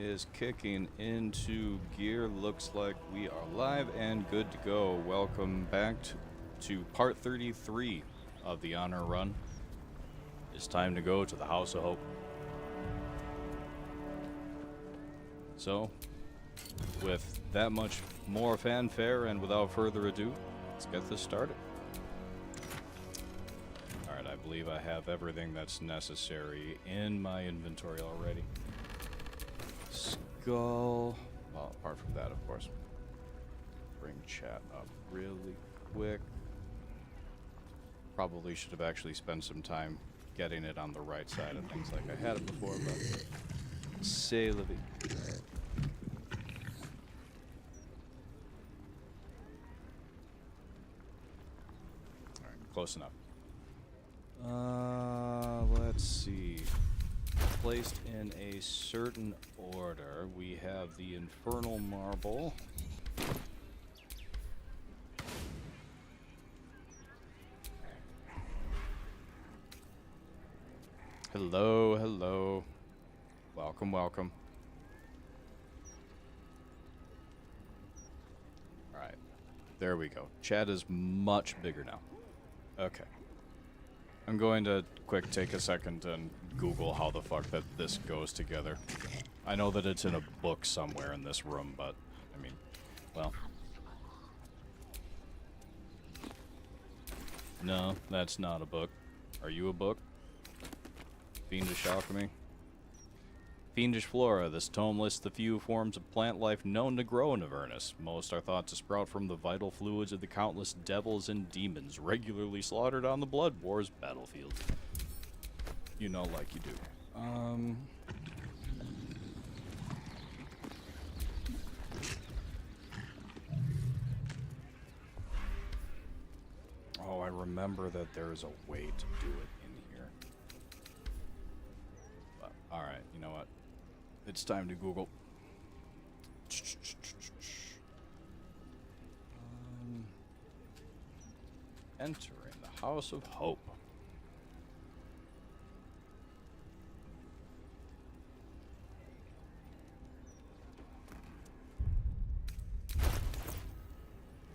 is kicking into gear. Looks like we are live and good to go. Welcome back to part 33 of the Honor Run. It's time to go to the House of Hope. So, with that much more fanfare and without further ado, let's get this started. Alright, I believe I have everything that's necessary in my inventory already. Skull. Well, apart from that, of course. Bring chat up really quick. Probably should have actually spent some time getting it on the right side of things like I had it before, but c'est la vie. Alright, close enough. Let's see. Placed in a certain order, we have the Infernal Marble. Hello, hello. Welcome, welcome. Alright. There we go. Chat is much bigger now. Okay. I'm going to take a second and Google how the fuck that this goes together. I know that it's in a book somewhere in this room, but, I mean, well. No, that's not a book. Are you a book? Fiendish Alchemy. Fiendish Flora. This tome lists the few forms of plant life known to grow in Avernus. Most are thought to sprout from the vital fluids of the countless devils and demons regularly slaughtered on the Blood Wars battlefield. You know, like you do. Oh, I remember that there is a way to do it in here. But, alright, you know what? It's time to Google. Entering the House of Hope.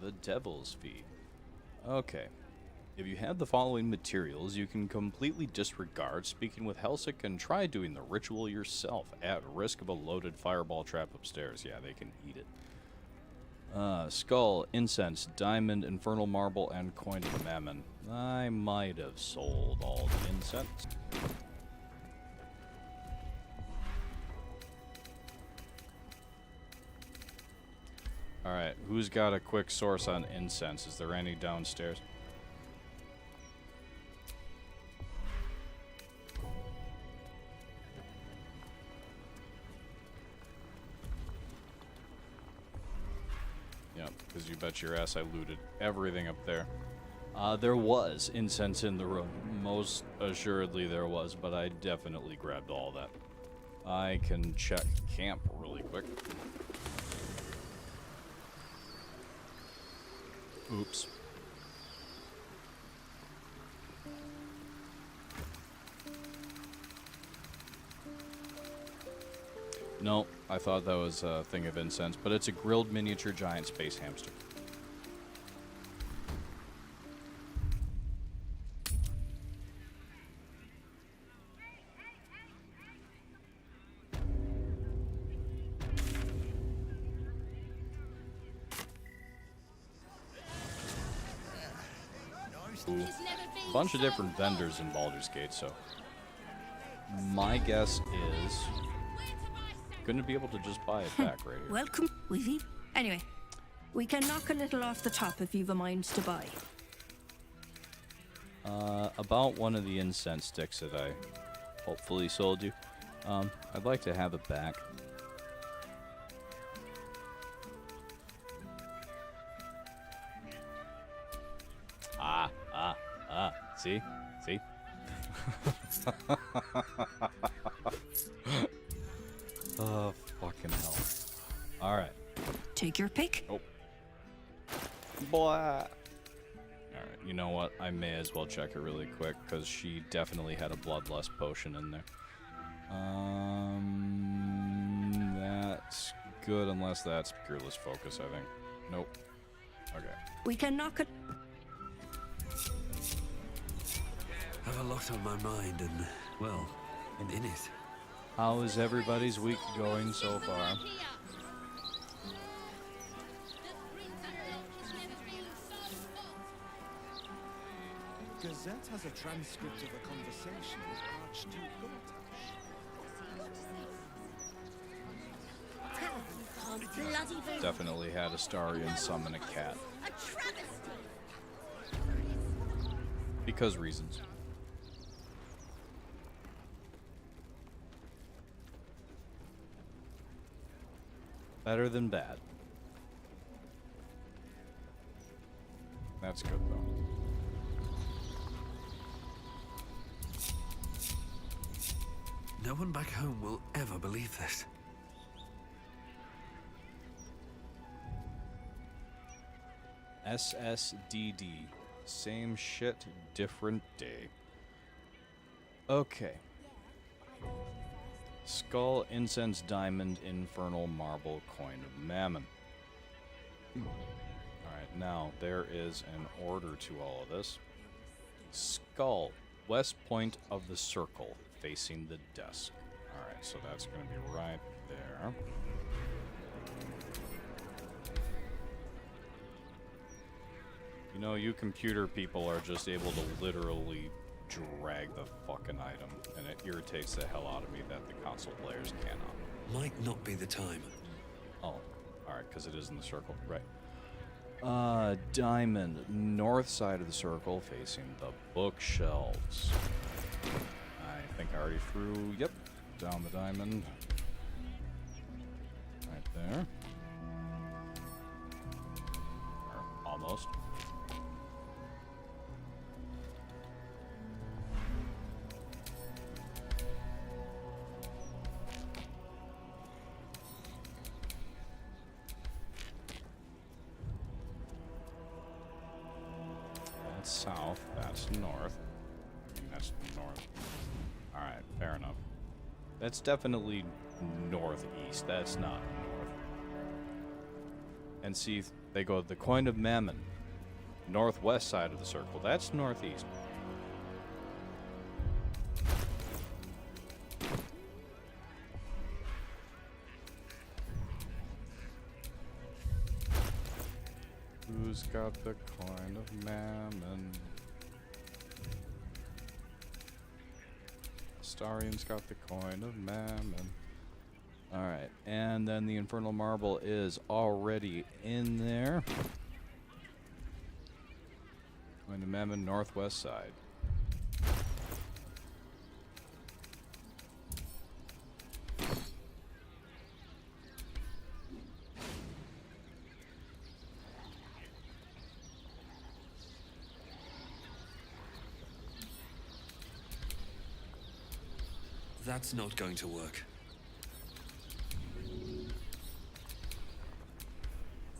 The Devil's Feet. Okay. If you have the following materials, you can completely disregard speaking with Helsik and try doing the ritual yourself at risk of a loaded fireball trap upstairs. Yeah, they can eat it. Skull, incense, diamond, infernal marble, and coin of mammon. I might have sold all the incense. Alright, who's got a quick source on incense? Is there any downstairs? Yep, because you bet your ass I looted everything up there. There was incense in the room. Most assuredly there was, but I definitely grabbed all that. I can check camp really quick. Oops. No, I thought that was a thing of incense, but it's a grilled miniature giant space hamster. Ooh. A bunch of different vendors in Baldur's Gate, so my guess is couldn't be able to just buy it back right here. Welcome, Weavy. Anyway, we can knock a little off the top if you've a mind to buy. About one of the incense sticks that I hopefully sold you. I'd like to have it back. See? See? Oh, fucking hell. Alright. Take your pick. Oh. Blah. Alright, you know what? I may as well check it really quick, because she definitely had a bloodlust potion in there. good unless that's peerless focus, I think. Nope. Okay. We can knock it. Have a lot on my mind and, well, in it. How is everybody's week going so far? Gazette has a transcript of a conversation with Archduke Gortash. Definitely had Astarion summon a cat. A travesty! Because reasons. Better than bad. That's good though. No one back home will ever believe this. SSDD. Same shit, different day. Okay. Skull, incense, diamond, infernal, marble, coin of mammon. Alright, now there is an order to all of this. Skull, west point of the circle, facing the desk. Alright, so that's going to be right there. You know, you computer people are just able to literally drag the fucking item, and it irritates the hell out of me that the console players cannot. Might not be the time. Oh, alright, because it is in the circle, right. Diamond, north side of the circle, facing the bookshelves. I think I already threw, yep, down the diamond. Right there. Or almost. That's south, that's north. That's north. Alright, fair enough. That's definitely northeast, that's not north. And see, they go the coin of mammon. Northwest side of the circle, that's northeast. Who's got the coin of mammon? Astarion's got the coin of mammon. Alright, and then the infernal marble is already in there. Coin of mammon, northwest side. That's not going to work.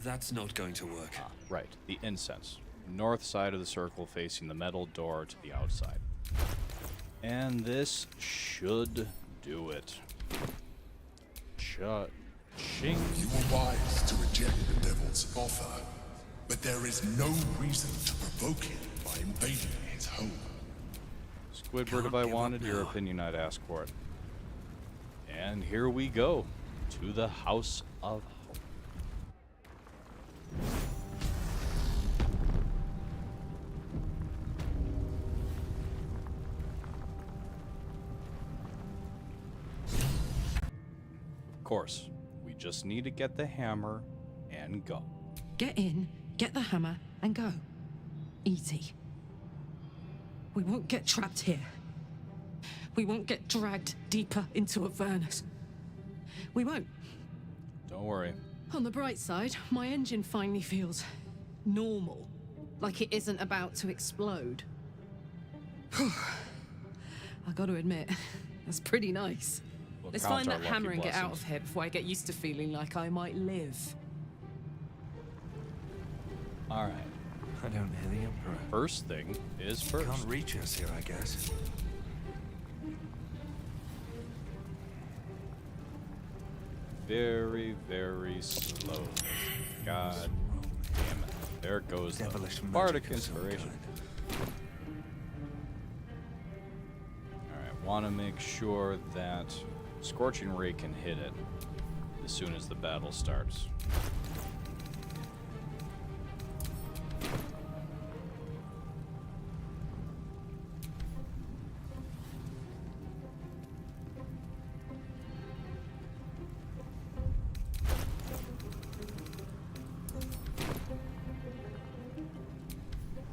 That's not going to work. Ah, right, the incense. North side of the circle facing the metal door to the outside. And this should do it. Ching. You were wise to reject the devil's offer, but there is no reason to provoke him by invading his home. Squidward, if I wanted your opinion, I'd ask for it. And here we go to the House of Hope. Of course, we just need to get the hammer and go. Get in, get the hammer, and go. Easy. We won't get trapped here. We won't get dragged deeper into Avernus. We won't. Don't worry. On the bright side, my engine finally feels normal. Like it isn't about to explode. I gotta admit, that's pretty nice. We'll Let's count find our that lucky hammer and get out blessings. of here before I get used to feeling like I might live. Alright. I don't hear the Emperor. First thing is first. Can't reach us here, I guess. very, very slow. God damn it. There goes the Devilish bardic magic of some inspiration. kind. Alright, want to make sure that Scorching Ray can hit it as soon as the battle starts.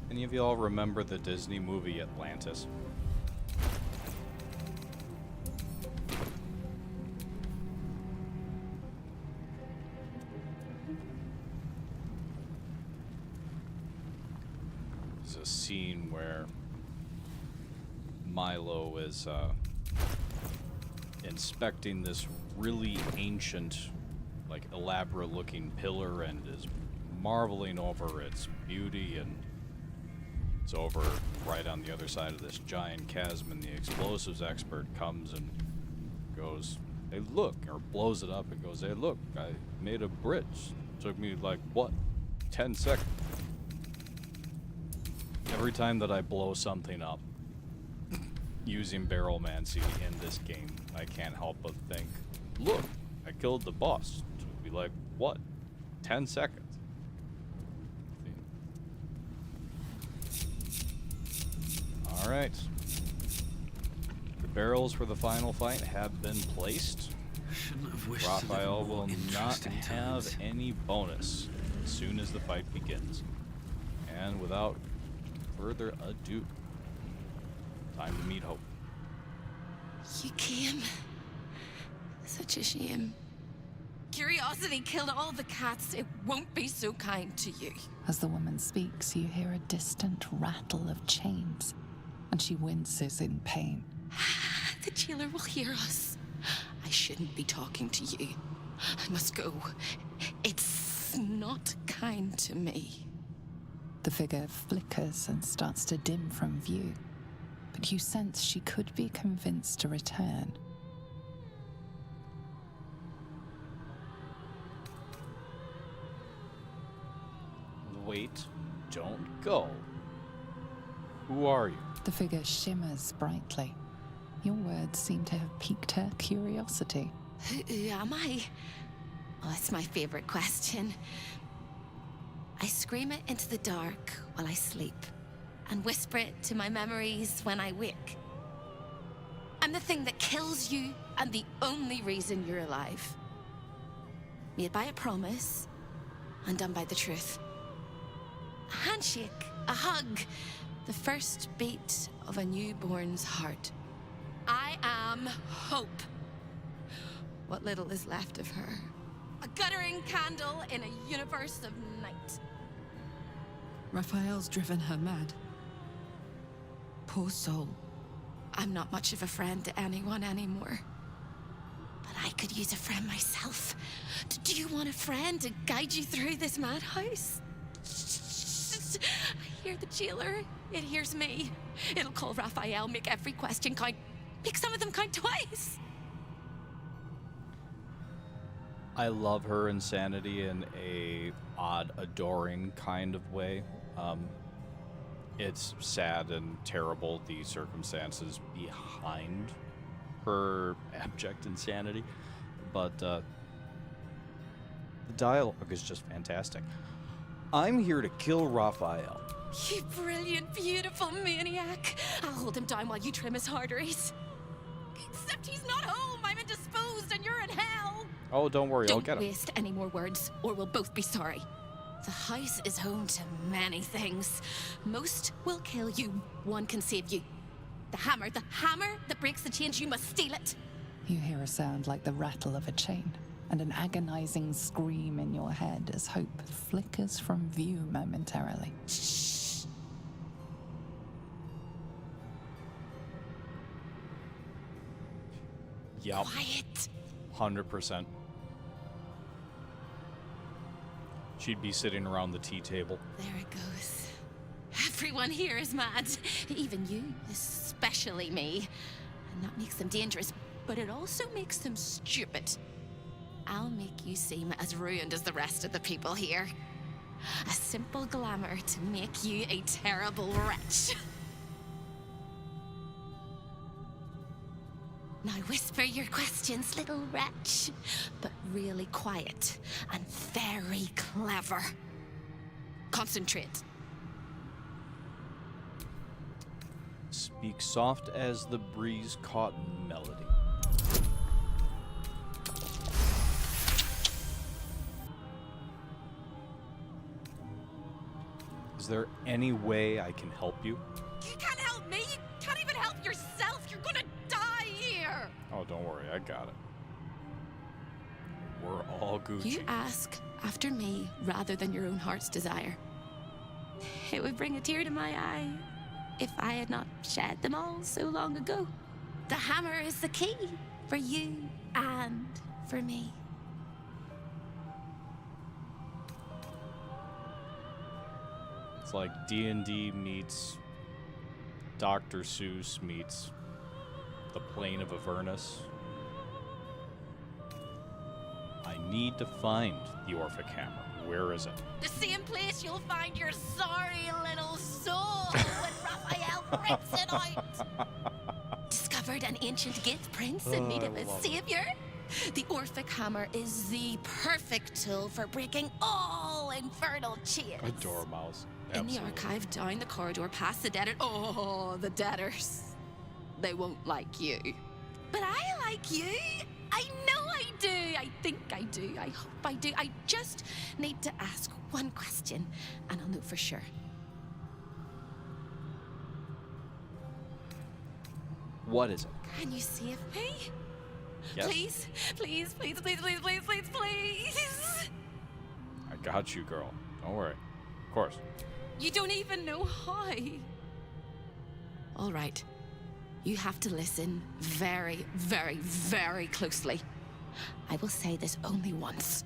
Any of y'all remember the Disney movie Atlantis? There's a scene where Milo is inspecting this really ancient, like elaborate looking pillar and is marveling over its beauty, and it's over right on the other side of this giant chasm, and the explosives expert comes and goes, "Hey, look," or blows it up and goes, "Hey, look, I made a bridge. Took me like, what, 10 seconds?" Every time that I blow something up using Barrelmancy in this game, I can't help but think, look, I killed the boss. Took me like, what, 10 seconds? Alright. The barrels for the final fight have been placed. Shouldn't have wished to live in Raphael more will not interesting have times. any bonus as soon as the fight begins. And without further ado, time to meet Hope. You came. Such a shame. Curiosity killed all the cats. It won't be so kind to you. As the woman speaks, you hear a distant rattle of chains, and she winces in pain. The jailer will hear us. I shouldn't be talking to you. I must go. It's not kind to me. The figure flickers and starts to dim from view, but you sense she could be convinced to return. Wait, don't go. Who are you? The figure shimmers brightly. Your words seem to have piqued her curiosity. Who am I? Oh, it's my favorite question. I scream it into the dark while I sleep, and whisper it to my memories when I wake. I'm the thing that kills you, and the only reason you're alive. Made by a promise, undone by the truth. A handshake, a hug, the first beat of a newborn's heart. I am Hope. What little is left of her. A guttering candle in a universe of night. Raphael's driven her mad. Poor soul. I'm not much of a friend to anyone anymore. But I could use a friend myself. Do you want a friend to guide you through this madhouse? I hear the jailer. It hears me. It'll call Raphael, make every question count. Make some of them count twice. I love her insanity in a odd, adoring kind of way. It's sad and terrible, the circumstances behind her abject insanity, but the dialogue is just fantastic. I'm here to kill Raphael. You brilliant, beautiful maniac. I'll hold him down while you trim his arteries. Except he's not home. I'm indisposed and you're in hell. Oh, don't worry, I'll Don't get him. waste any more words, or we'll both be sorry. The house is home to many things. Most will kill you, one can save you. The hammer that breaks the chains, you must steal it. You hear a sound like the rattle of a chain, and an agonizing scream in your head as Hope flickers from view momentarily. Yep, Quiet. 100%. She'd be sitting around the tea table. There it goes. Everyone here is mad. Even you, especially me. And that makes them dangerous, but it also makes them stupid. I'll make you seem as ruined as the rest of the people here. A simple glamour to make you a terrible wretch. Now whisper your questions, little wretch, but really quiet and very clever. Concentrate. Speak soft as the breeze caught melody. Is there any way I can help you? You can't help me. You can't even help yourself. You're gonna die here. Oh, don't worry, I got it. We're all Gucci. You ask after me rather than your own heart's desire. It would bring a tear to my eye if I had not shed them all so long ago. The hammer is the key for you and for me. It's like D&D meets Dr. Seuss meets the Plane of Avernus. I need to find the Orphic Hammer. Where is it? The same place you'll find your sorry little soul when Raphael rips it out. Discovered an ancient gift, Prince, and made him a savior. The Orphic Hammer is the perfect tool for breaking all infernal chains. A dormouse. In the Absolutely. archive, down the corridor, past the debtor. Oh, the debtors. They won't like you. But I like you. I know I do. I think I do. I hope I do. I just need to ask one question, and I'll know for sure. What is it? Can you save me? Yes. Please, please, please, please, please, please, please, please. I got you, girl. Don't worry. Of course. You don't even know how. All right. You have to listen very, very, very closely. I will say this only once.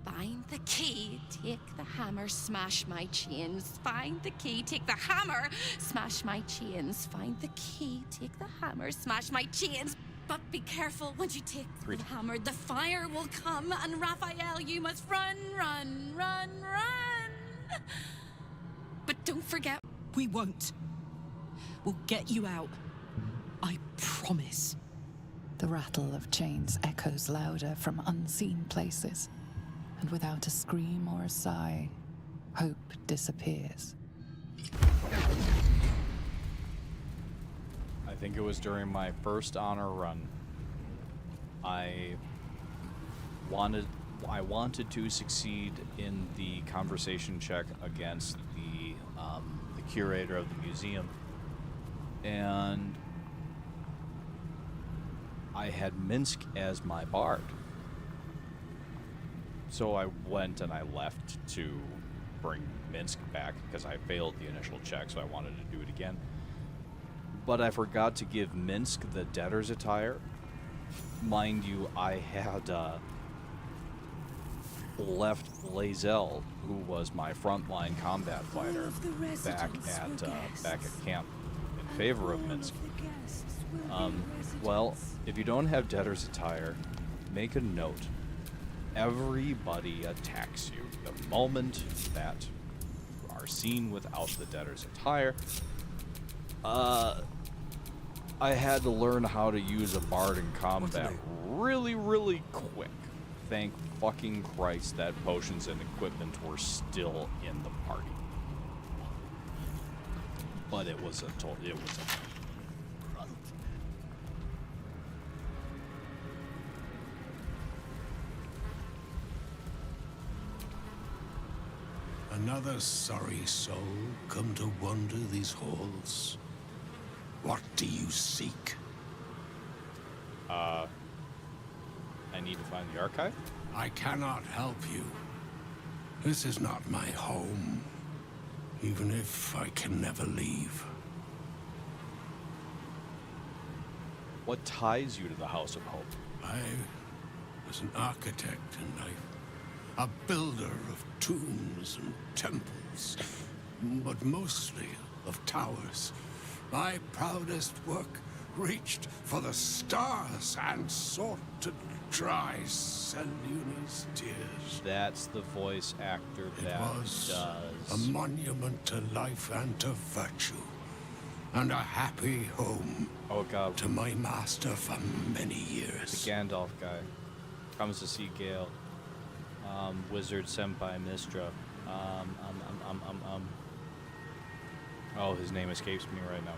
Find the key, take the hammer, smash my chains. Find the key, take the hammer, smash my chains. Find the key, take the hammer, smash my chains. But be careful, once you take the hammer, the fire will come, and Raphael, you must run, run, run, run. But don't forget, We won't. We'll get you out. I promise. The rattle of chains echoes louder from unseen places, and without a scream or a sigh, hope disappears. I think it was during my first honor run. I wanted to succeed in the conversation check against the curator of the museum, and I had Minsk as my bard. So I went and I left to bring Minsk back because I failed the initial check, so I wanted to do it again. But I forgot to give Minsk the debtor's attire. Mind you, I had left Lae'zel, who was my frontline combat fighter, back at camp in favor of Minsk. Well, if you don't have debtor's attire, make a note. Everybody attacks you the moment that you are seen without the debtor's attire. I had to learn how to use a bard in combat really, really quick. Thank fucking Christ that potions and equipment were still in the party. But it was a Another sorry soul come to wander these halls. What do you seek? I need to find the archive? I cannot help you. This is not my home, even if I can never leave. What ties you to the House of Hope? I was an architect in life, a builder of tombs and temples, but mostly of towers. My proudest work reached for the stars and sought to dry Selûne's tears. That's the voice actor It that was a does. monument to life and to virtue, and a happy home Oh god, to my master for many the years. Gandalf guy comes to see Gale. Wizard Senpai Mistra. Oh, his name escapes me right now.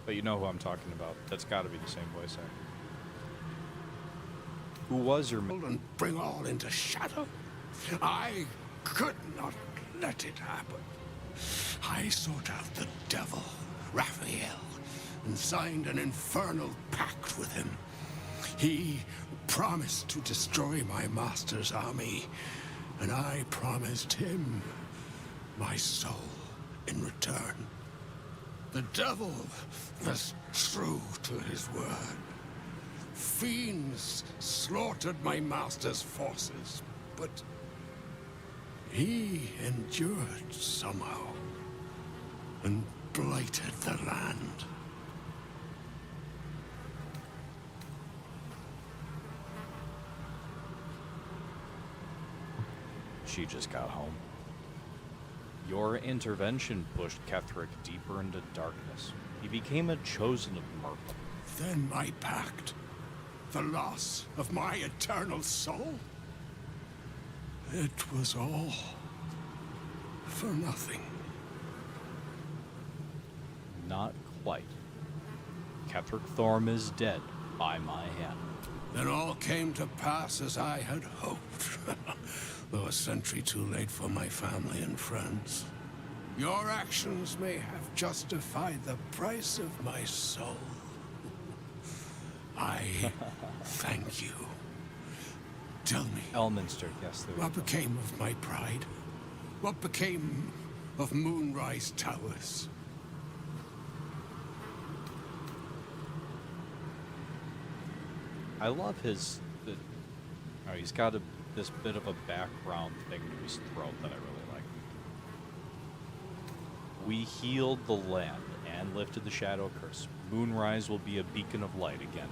But you know who I'm talking about. That's got to be the same voice actor. Who was your? And bring all into shadow. I could not let it happen. I sought out the devil, Raphael, and signed an infernal pact with him. He promised to destroy my master's army, and I promised him my soul in return. The devil was true to his word. Fiends slaughtered my master's forces, but he endured somehow and blighted the land. She just got home. Your intervention pushed Ketheric deeper into darkness. He became a chosen of Myrtle. Then my pact, the loss of my eternal soul, it was all for nothing. Not quite. Ketheric Thorm is dead by my hand. Then all came to pass as I had hoped, though a century too late for my family and friends. Your actions may have justified the price of my soul. I thank you. Tell me, Elminster, yes, there we what go. became of my pride? What became of Moonrise Towers? I love his. He's got this bit of a background thing to his throat that I really like. We healed the land and lifted the shadow curse. Moonrise will be a beacon of light again.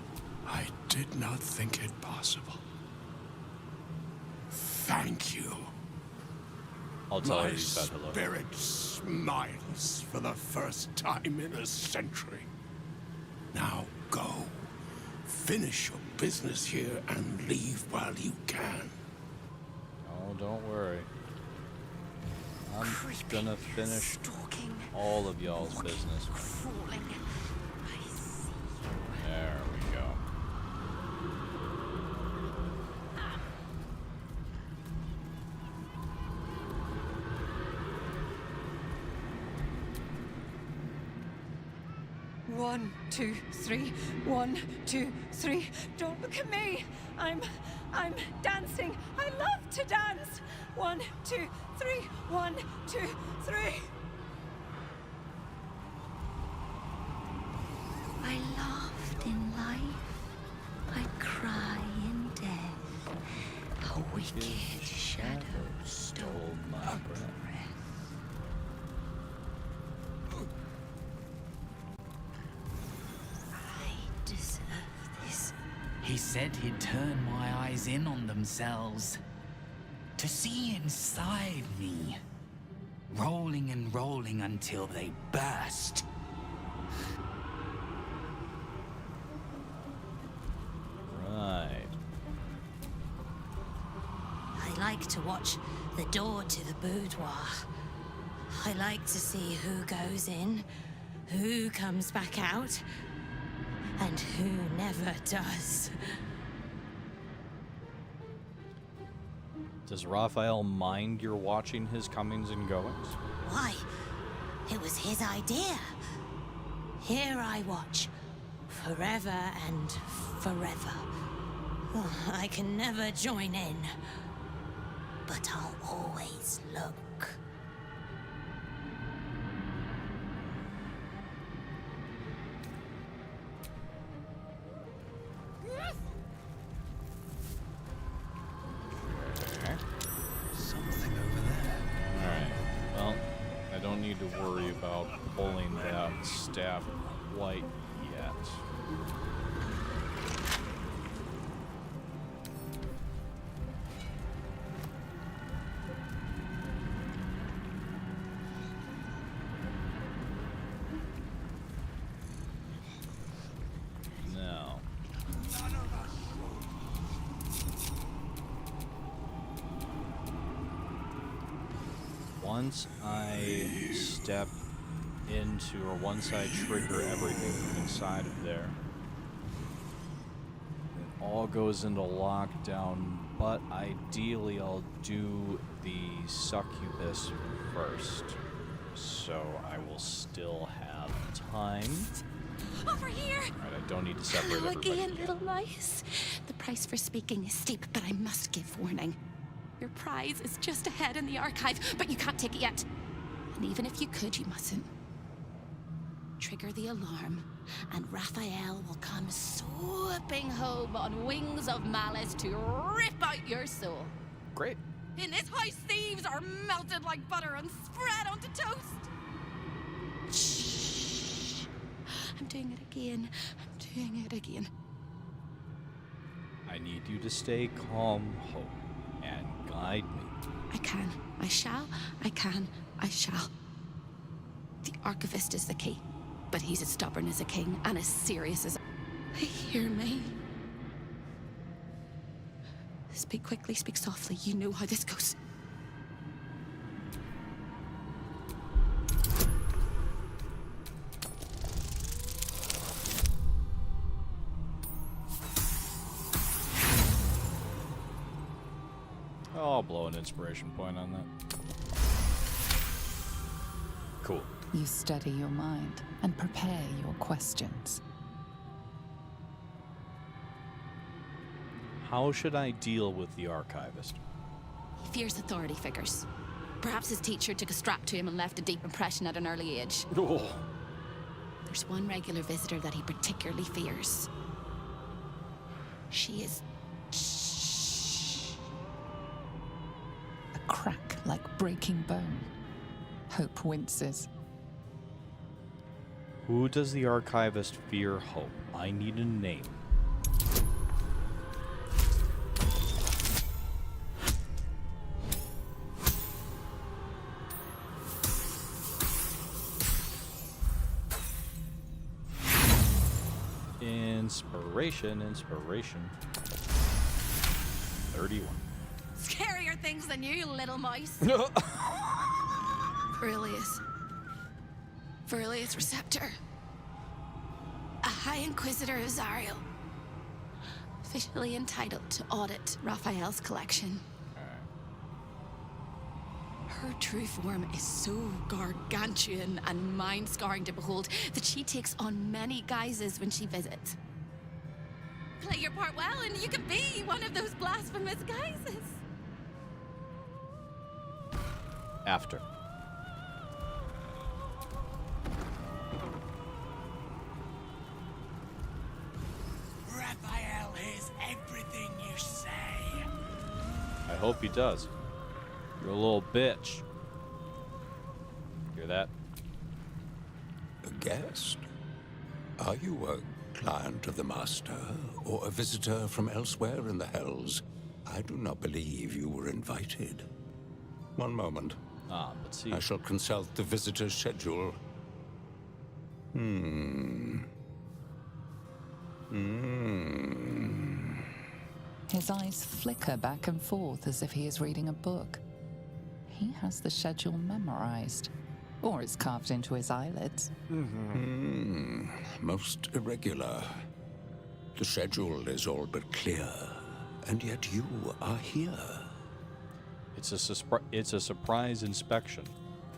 I did not think it possible. Thank you. I'll tell her My you said hello. spirit smiles for the first time in a century. Now go. Finish your business here and leave while you can. Oh, don't worry. I'm gonna finish Stalking, all of y'all's business. crawling. I see. There we go. One, two, three. 1, 2, 3. Don't look at me. I'm dancing. I love to dance. 1, 2, 3. 1, 2, 3. I laughed in life, I cry in death. A wicked shadow stole my breath. I deserve this. He said he'd turn my eyes in on themselves. To see inside me. Rolling and rolling until they burst. Right. I like to watch the door to the boudoir. I like to see who goes in, who comes back out, and who never does. Does Raphael mind your watching his comings and goings? Why? It was his idea. Here I watch, forever and forever. Oh, I can never join in, but I'll always look. Okay. Something over there. Alright. Well, I don't need to worry about pulling that staff quite yet. once I step into, or once I trigger everything from inside of there, it all goes into lockdown, but ideally I'll do the succubus first, so I will still have time. Over here! Alright, I don't need to separate Hello everybody. again, little mice. The price for speaking is steep, but I must give warning. Your prize is just ahead in the archive, but you can't take it yet. And even if you could, you mustn't. Trigger the alarm, and Raphael will come swooping home on wings of malice to rip out your soul. Great. In this house, thieves are melted like butter and spread onto toast. Shh. I'm doing it again. I'm doing it again. I need you to stay calm, Hope, and guide me. I can. I shall. I can. I shall. The archivist is the key, but he's as stubborn as a king and as serious as... Hear me. Speak quickly, speak softly. You know how this goes. I'll blow an inspiration point on that. Cool. You steady your mind and prepare your questions. How should I deal with the archivist? He fears authority figures. Perhaps his teacher took a strap to him and left a deep impression at an early age. Oh. There's one regular visitor that he particularly fears. She is... A crack like breaking bone. Hope winces. Who does the archivist fear, Hope? I need a name. Inspiration. 31. Scarier things than you, little mice. Verilius Receptor. A High Inquisitor of Zariel. Officially entitled to audit Raphael's collection. Her true form is so gargantuan and mind-scarring to behold that she takes on many guises when she visits. Play your part well and you can be one of those blasphemous guises. After. Raphael is everything you say. I hope he does. You're a little bitch. Hear that? A guest? Are you a client of the Master, or a visitor from elsewhere in the Hells? I do not believe you were invited. One moment. Let's see. I shall consult the visitor's schedule. His eyes flicker back and forth as if he is reading a book. He has the schedule memorized. Or it's carved into his eyelids. Most irregular. The schedule is all but clear, and yet you are here. It's a surprise inspection.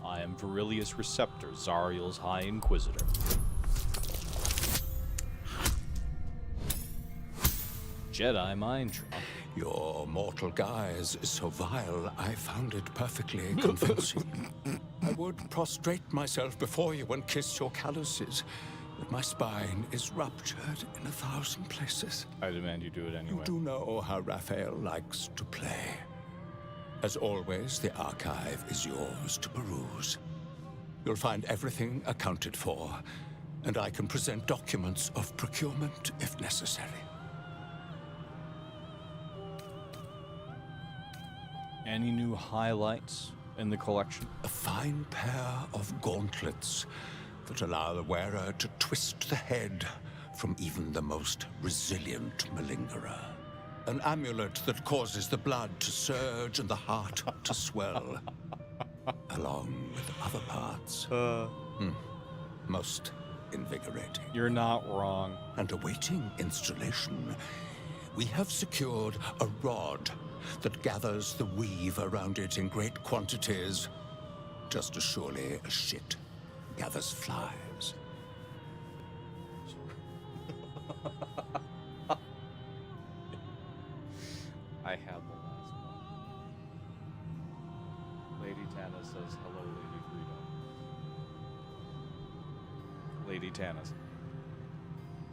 I am Verilius Receptor, Zariel's High Inquisitor. Jedi mind trick. Your mortal guise is so vile, I found it perfectly convincing. I would prostrate myself before you and kiss your calluses, but my spine is ruptured in 1,000 places. I demand you do it anyway. You do know how Raphael likes to play. As always, the archive is yours to peruse. You'll find everything accounted for, and I can present documents of procurement if necessary. Any new highlights in the collection? A fine pair of gauntlets that allow the wearer to twist the head from even the most resilient malingerer. An amulet that causes the blood to surge and the heart to swell. along with other parts. Most invigorating. You're not wrong. And awaiting installation, we have secured a rod that gathers the weave around it in great quantities, just as surely as shit gathers flies. I have the last one. Lady Tannis says, hello, Lady Frida. Lady Tannis.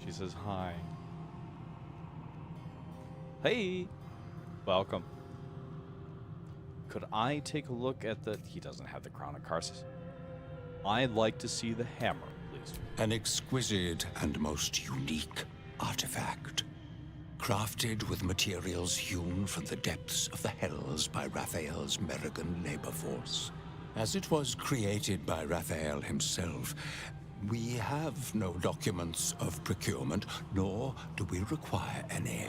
She says, hi. Hey! Welcome. Could I take a look at the... He doesn't have the Crown of Karsus. I'd like to see the hammer, please. An exquisite and most unique artifact, crafted with materials hewn from the depths of the hells by Raphael's Merrigan labor force. As it was created by Raphael himself, we have no documents of procurement, nor do we require any.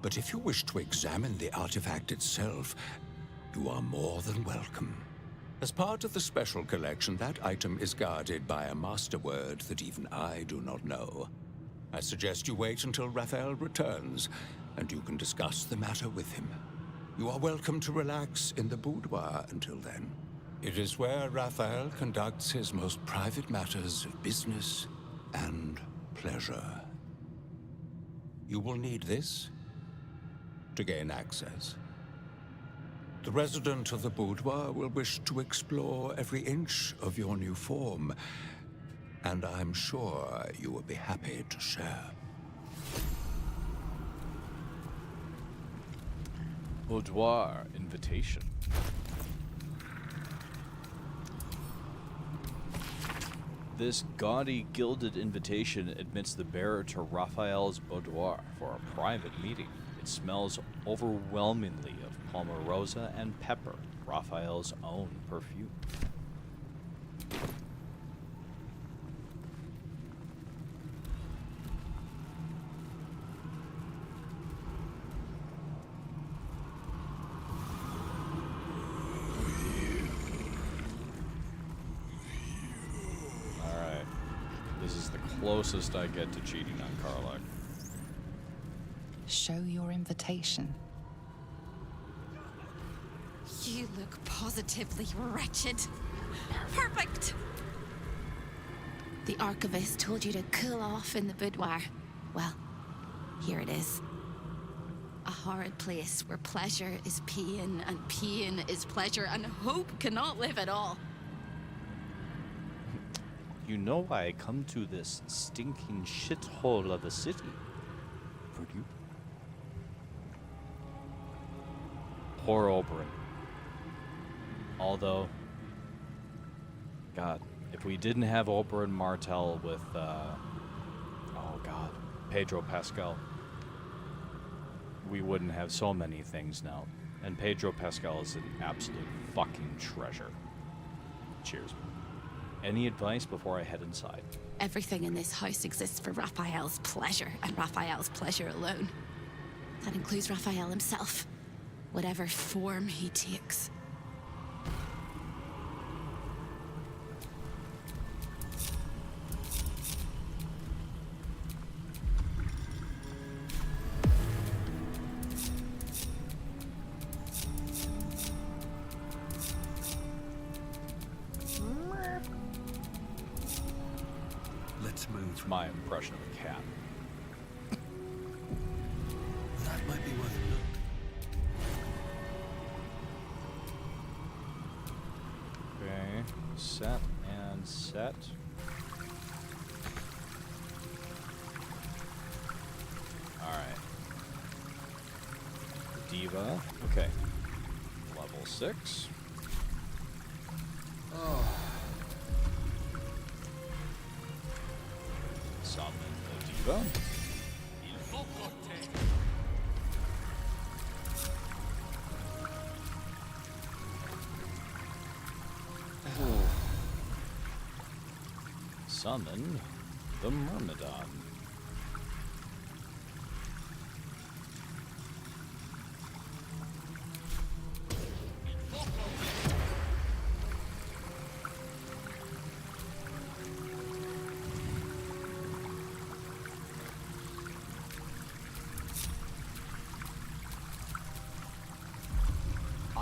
But if you wish to examine the artifact itself, you are more than welcome. As part of the special collection, that item is guarded by a master word that even I do not know. I suggest you wait until Raphael returns, and you can discuss the matter with him. You are welcome to relax in the boudoir until then. It is where Raphael conducts his most private matters of business and pleasure. You will need this to gain access. The resident of the boudoir will wish to explore every inch of your new form, and I'm sure you will be happy to share. Boudoir invitation. This gaudy gilded invitation admits the bearer to Raphael's boudoir for a private meeting. It smells overwhelmingly of Palmarosa and pepper, Raphael's own perfume. Alright. This is the closest I get to cheating on Karlach. Show your invitation. You look positively wretched. Perfect! The archivist told you to cool off in the boudoir. Well, here it is. A horrid place where pleasure is pain, and pain is pleasure, and hope cannot live at all. You know why I come to this stinking shithole of a city? For you. Poor Oberyn. Although, God, if we didn't have Oberyn Martell with, oh God, Pedro Pascal, we wouldn't have so many things now. And Pedro Pascal is an absolute fucking treasure. Cheers. Any advice before I head inside? Everything in this house exists for Raphael's pleasure, and Raphael's pleasure alone. That includes Raphael himself, whatever form he takes. Let's move. My impression of a cat. That might be worth a look. Okay, set and set. Alright. Diva. Okay. Level 6. Oh. Summon the Diva. Summon the Myrmidon.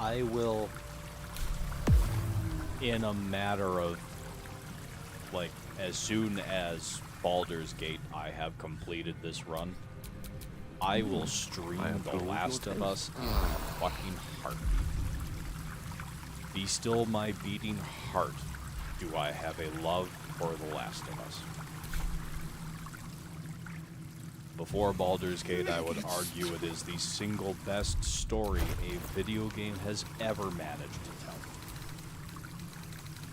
I will, in a matter of, like, as soon as Baldur's Gate I have completed this run, I will stream The Last of Us in a fucking heartbeat. Be still my beating heart, do I have a love for The Last of Us. Before Baldur's Gate, I would argue it is the single best story a video game has ever managed to tell.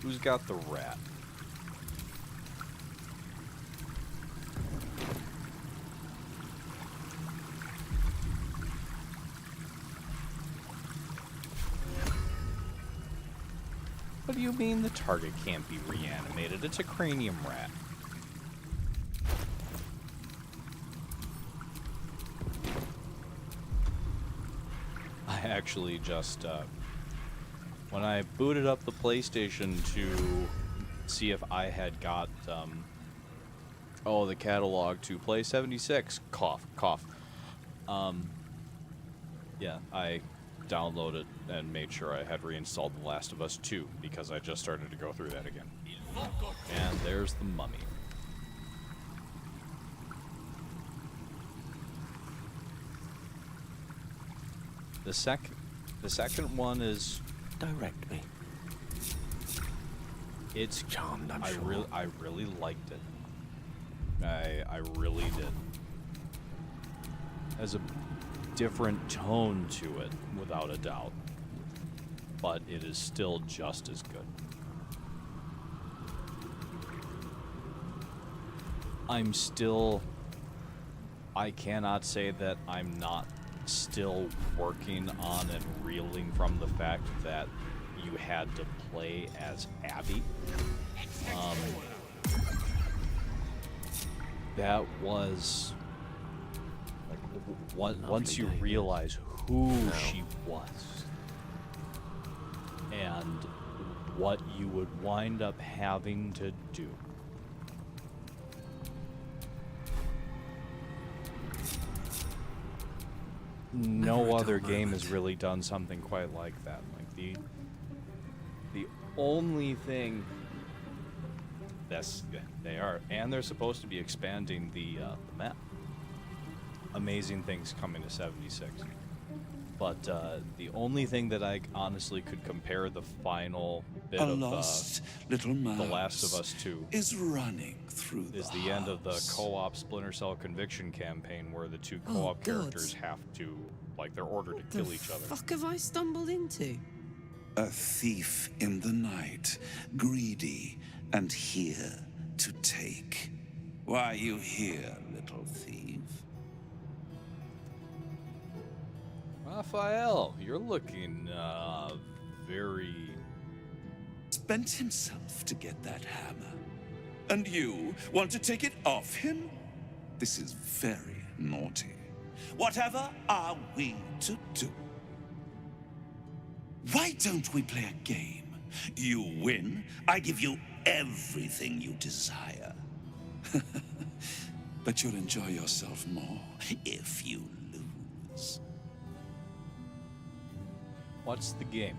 Who's got the rat? What do you mean the target can't be reanimated? It's a cranium rat. I actually just, when I booted up the PlayStation to see if I had got, the catalog to play 76, cough, cough. Yeah, I downloaded and made sure I had reinstalled The Last of Us 2 because I just started to go through that again. And there's the mummy. The second one is Direct me. it's Charmed, I'm I sure. really liked it. I really did. Has a different tone to it, without a doubt. But it is still just as good. I cannot say that I'm not still working on and reeling from the fact that you had to play as Abby. That was like once you realize who she was and what you would wind up having to do. No other game has really done something quite like that. Like the only thing they're supposed to be expanding the map. Amazing things coming to 76. But the only thing that I honestly could compare the final bit of little The Last of Us 2 is running through is the end of the co-op Splinter Cell Conviction campaign, where the two co-op characters have to, like, they're ordered to kill each other. What the fuck have I stumbled into? A thief in the night, greedy and here to take. Why are you here, little thief? Raphael, you're looking very... Spent himself to get that hammer. And you want to take it off him? This is very naughty. Whatever are we to do? Why don't we play a game? You win, I give you everything you desire. But you'll enjoy yourself more if you lose. What's the game?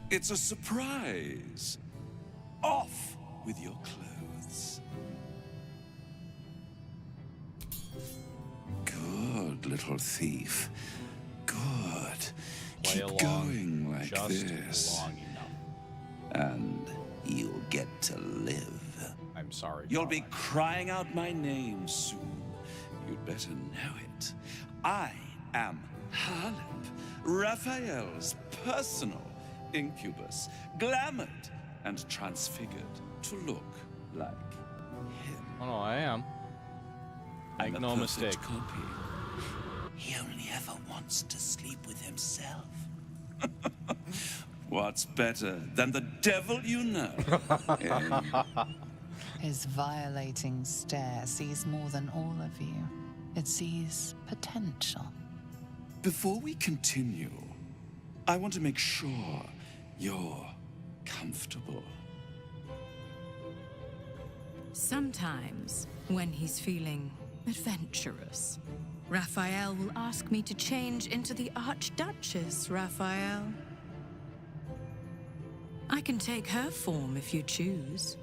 It's a surprise. Off with your clothes. Good little thief. Good. Play Keep along going like just this. long enough. And you'll get to live. I'm sorry. You'll be Caroline. crying out my name soon. You'd better know it. I am Harlip, Raphael's personal incubus, glamored and transfigured to look like him. Oh no, I am. And Make the no perfect mistake. Copy. He only ever wants to sleep with himself. What's better than the devil you know? His violating stare sees more than all of you. It sees potential. Before we continue, I want to make sure you're comfortable. Sometimes, when he's feeling adventurous, Raphael will ask me to change into the Archduchess, Raphael. I can take her form if you choose.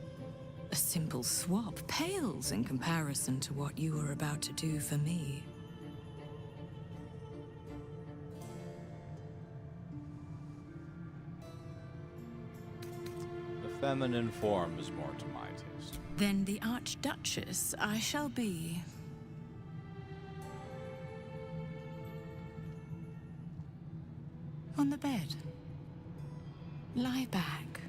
A simple swap pales in comparison to what you are about to do for me. The feminine form is more to my taste. Then the Archduchess I shall be. On the bed. Lie back.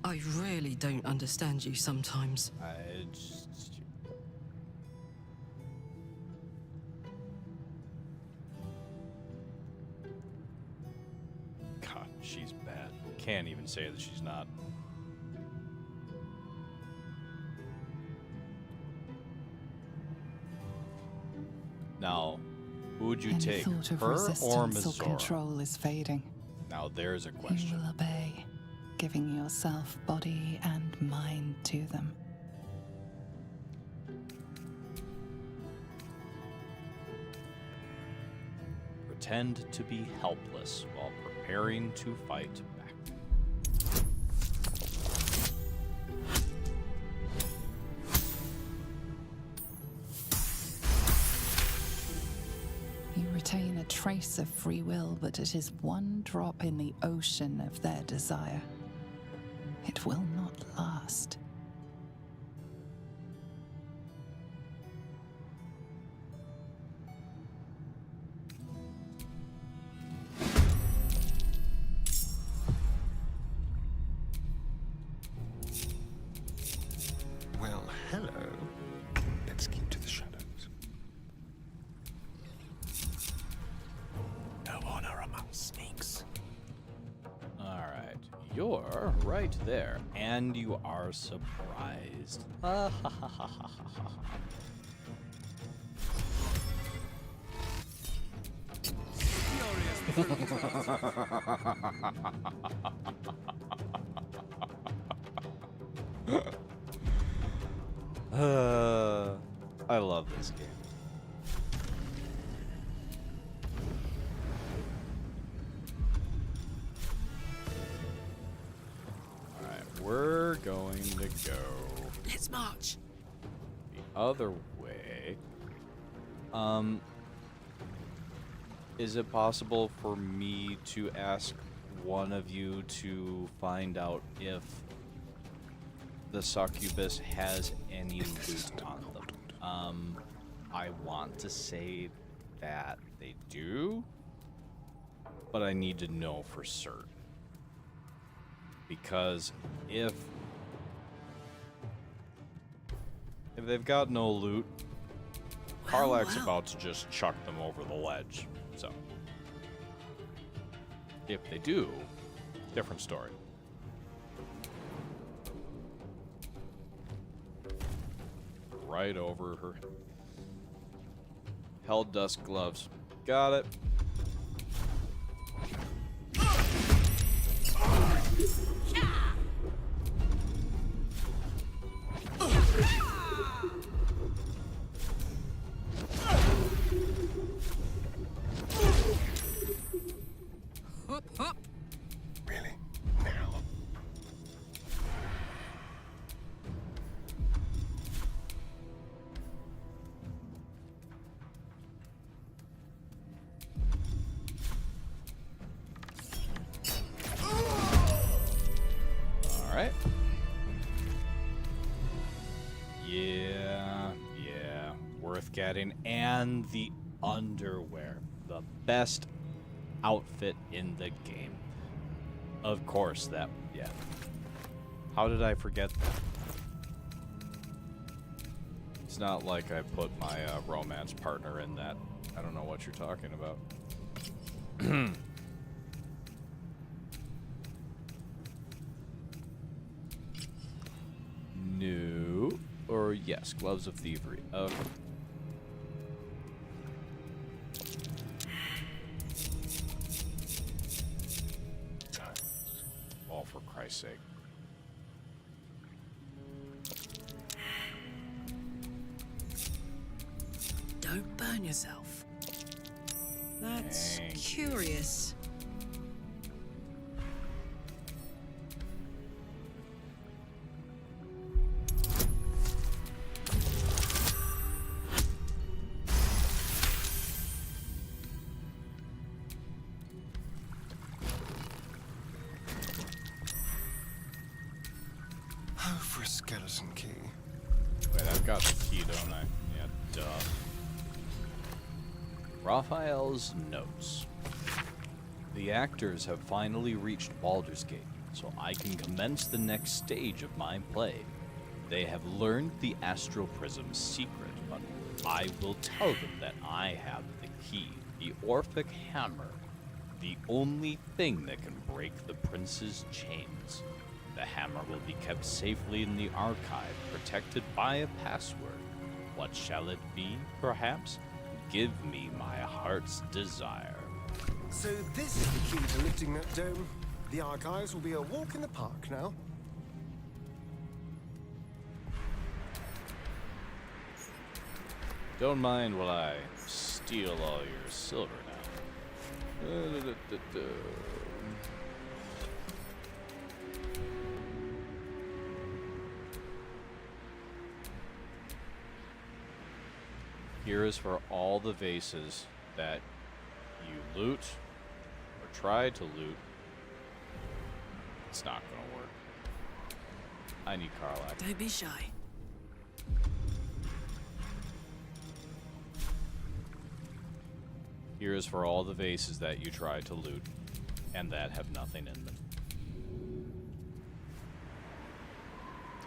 I really don't understand you sometimes. I just... God, she's bad. Can't even say that she's not. Now, who would you Any take, thought of her or resistance or Mizora? control is fading. Now there's a You question. will obey, giving yourself body and mind to them. Pretend to be helpless while preparing to fight back. You retain a trace of free will, but it is one drop in the ocean of their desire. It will not last. Well, hello. Let's keep to the shadows. No honor among snakes. Alright, you're right there, and you are surprised. I love this game. Alright, we're going to go Let's march. the other way. Is it possible for me to ask one of you to find out if the succubus has any loot on them? I want to say that they do, but I need to know for certain. Because if they've got no loot, Karlach's about to just chuck them over the ledge. So, if they do, different story. Right over her. Hell Dusk gloves. Got it. Really? Now? Alright. Yeah. Worth getting. And the underwear. The best outfit in the game. Of course, yeah. How did I forget that? It's not like I put my romance partner in that. I don't know what you're talking about. No. Or yes, Gloves of Thievery. Okay. Oh, for Christ's sake. Don't burn yourself. That's Thank you. curious. Oh, for a skeleton key. Wait, I've got the key, don't I? Yeah, duh. Raphael's notes. The actors have finally reached Baldur's Gate, so I can commence the next stage of my play. They have learned the Astral Prism's secret, but I will tell them that I have the key, the Orphic Hammer, the only thing that can break the prince's chains. The hammer will be kept safely in the archive, protected by a password. What shall it be, perhaps? Give me my heart's desire. So this is the key to lifting that dome. The archives will be a walk in the park now. Don't mind while I steal all your silver now. Here is for all the vases that you loot or try to loot. It's not gonna work. I need Karlach. Don't be shy. Here is for all the vases that you try to loot and that have nothing in them.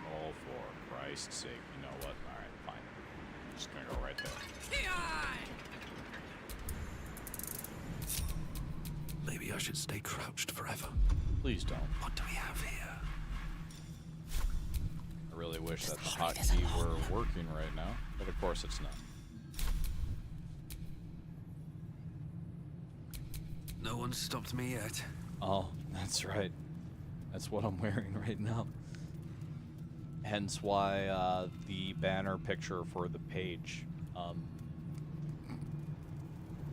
Oh, for Christ's sake. You know what? Alright, fine. I'm just gonna go right there. Maybe I should stay crouched forever. Please don't. What do we have here? I really wish that the hotkey were working right now, but of course it's not. No one's stopped me yet. Oh, that's right. That's what I'm wearing right now. Hence why the banner picture for the page.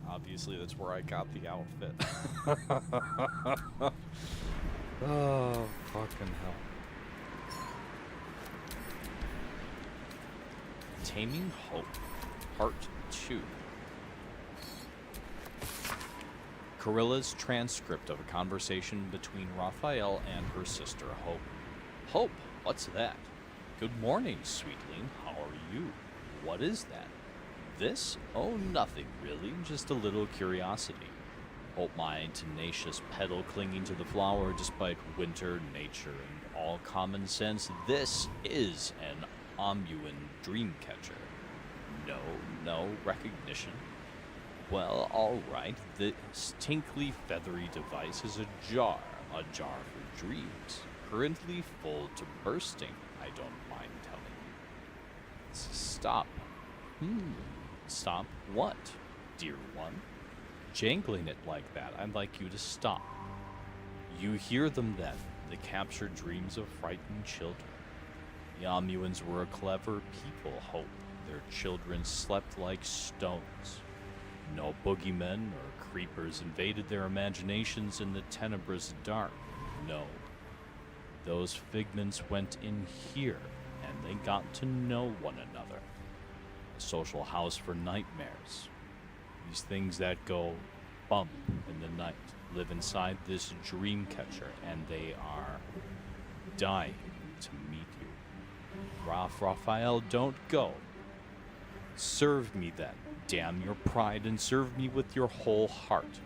Obviously, that's where I got the outfit. Oh, fucking hell. Taming Hope, Part 2. Carilla's transcript of a conversation between Raphael and her sister Hope. Hope, what's that? Good morning, sweetling. How are you? What is that? This? Oh, nothing really, just a little curiosity. Hope, my tenacious petal clinging to the flower despite winter, nature, and all common sense. This is an Omuan dreamcatcher. No recognition. Well, alright, this tinkly, feathery device is a jar for dreams, currently full to bursting, I don't mind telling you. Stop. Stop what, dear one? Jangling it like that, I'd like you to stop. You hear them then, the captured dreams of frightened children. The Omuans were a clever people, Hope. Their children slept like stones. No boogeymen or creepers invaded their imaginations in the tenebrous dark. No. Those figments went in here, and they got to know one another. A social house for nightmares. These things that go bump in the night live inside this dream catcher, and they are dying to meet you. Raphael, don't go. Serve me then. Damn your pride and serve me with your whole heart.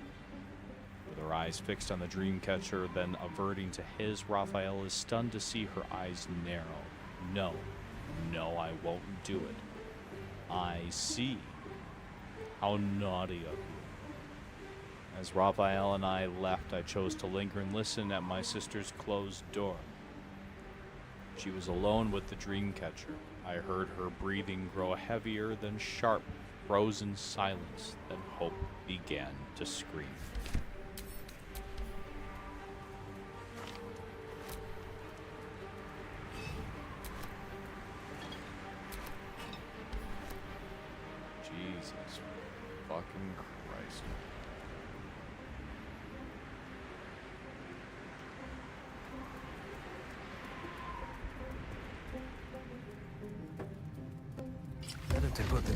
With her eyes fixed on the dream catcher, then averting to his, Raphael is stunned to see her eyes narrow. No, I won't do it. I see. How naughty of you. As Raphael and I left, I chose to linger and listen at my sister's closed door. She was alone with the dream catcher. I heard her breathing grow heavier, then sharp, frozen silence. Then Hope began to scream. Jesus fucking Christ.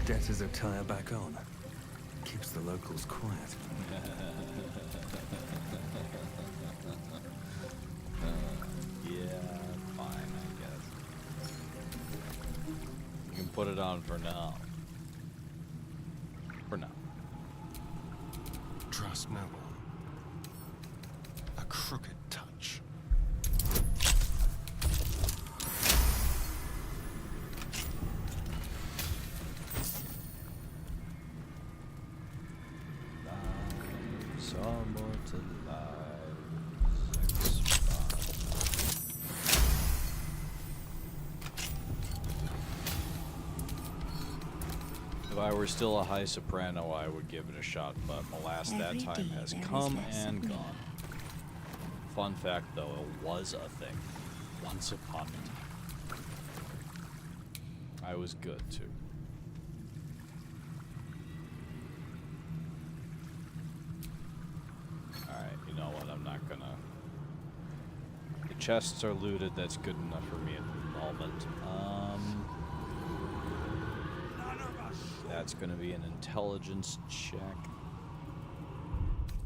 debtor's attire back on. Keeps the locals quiet. Yeah, fine, I guess. You can put it on for now. For now. Trust no one. A crooked touch. Some more to life. If I were still a high soprano, I would give it a shot, but alas, that time has come and gone. Fun fact, though, it was a thing. Once upon a time. I was good, too. Alright, you know what, I'm not gonna... The chests are looted, that's good enough for me at the moment. That's gonna be an intelligence check.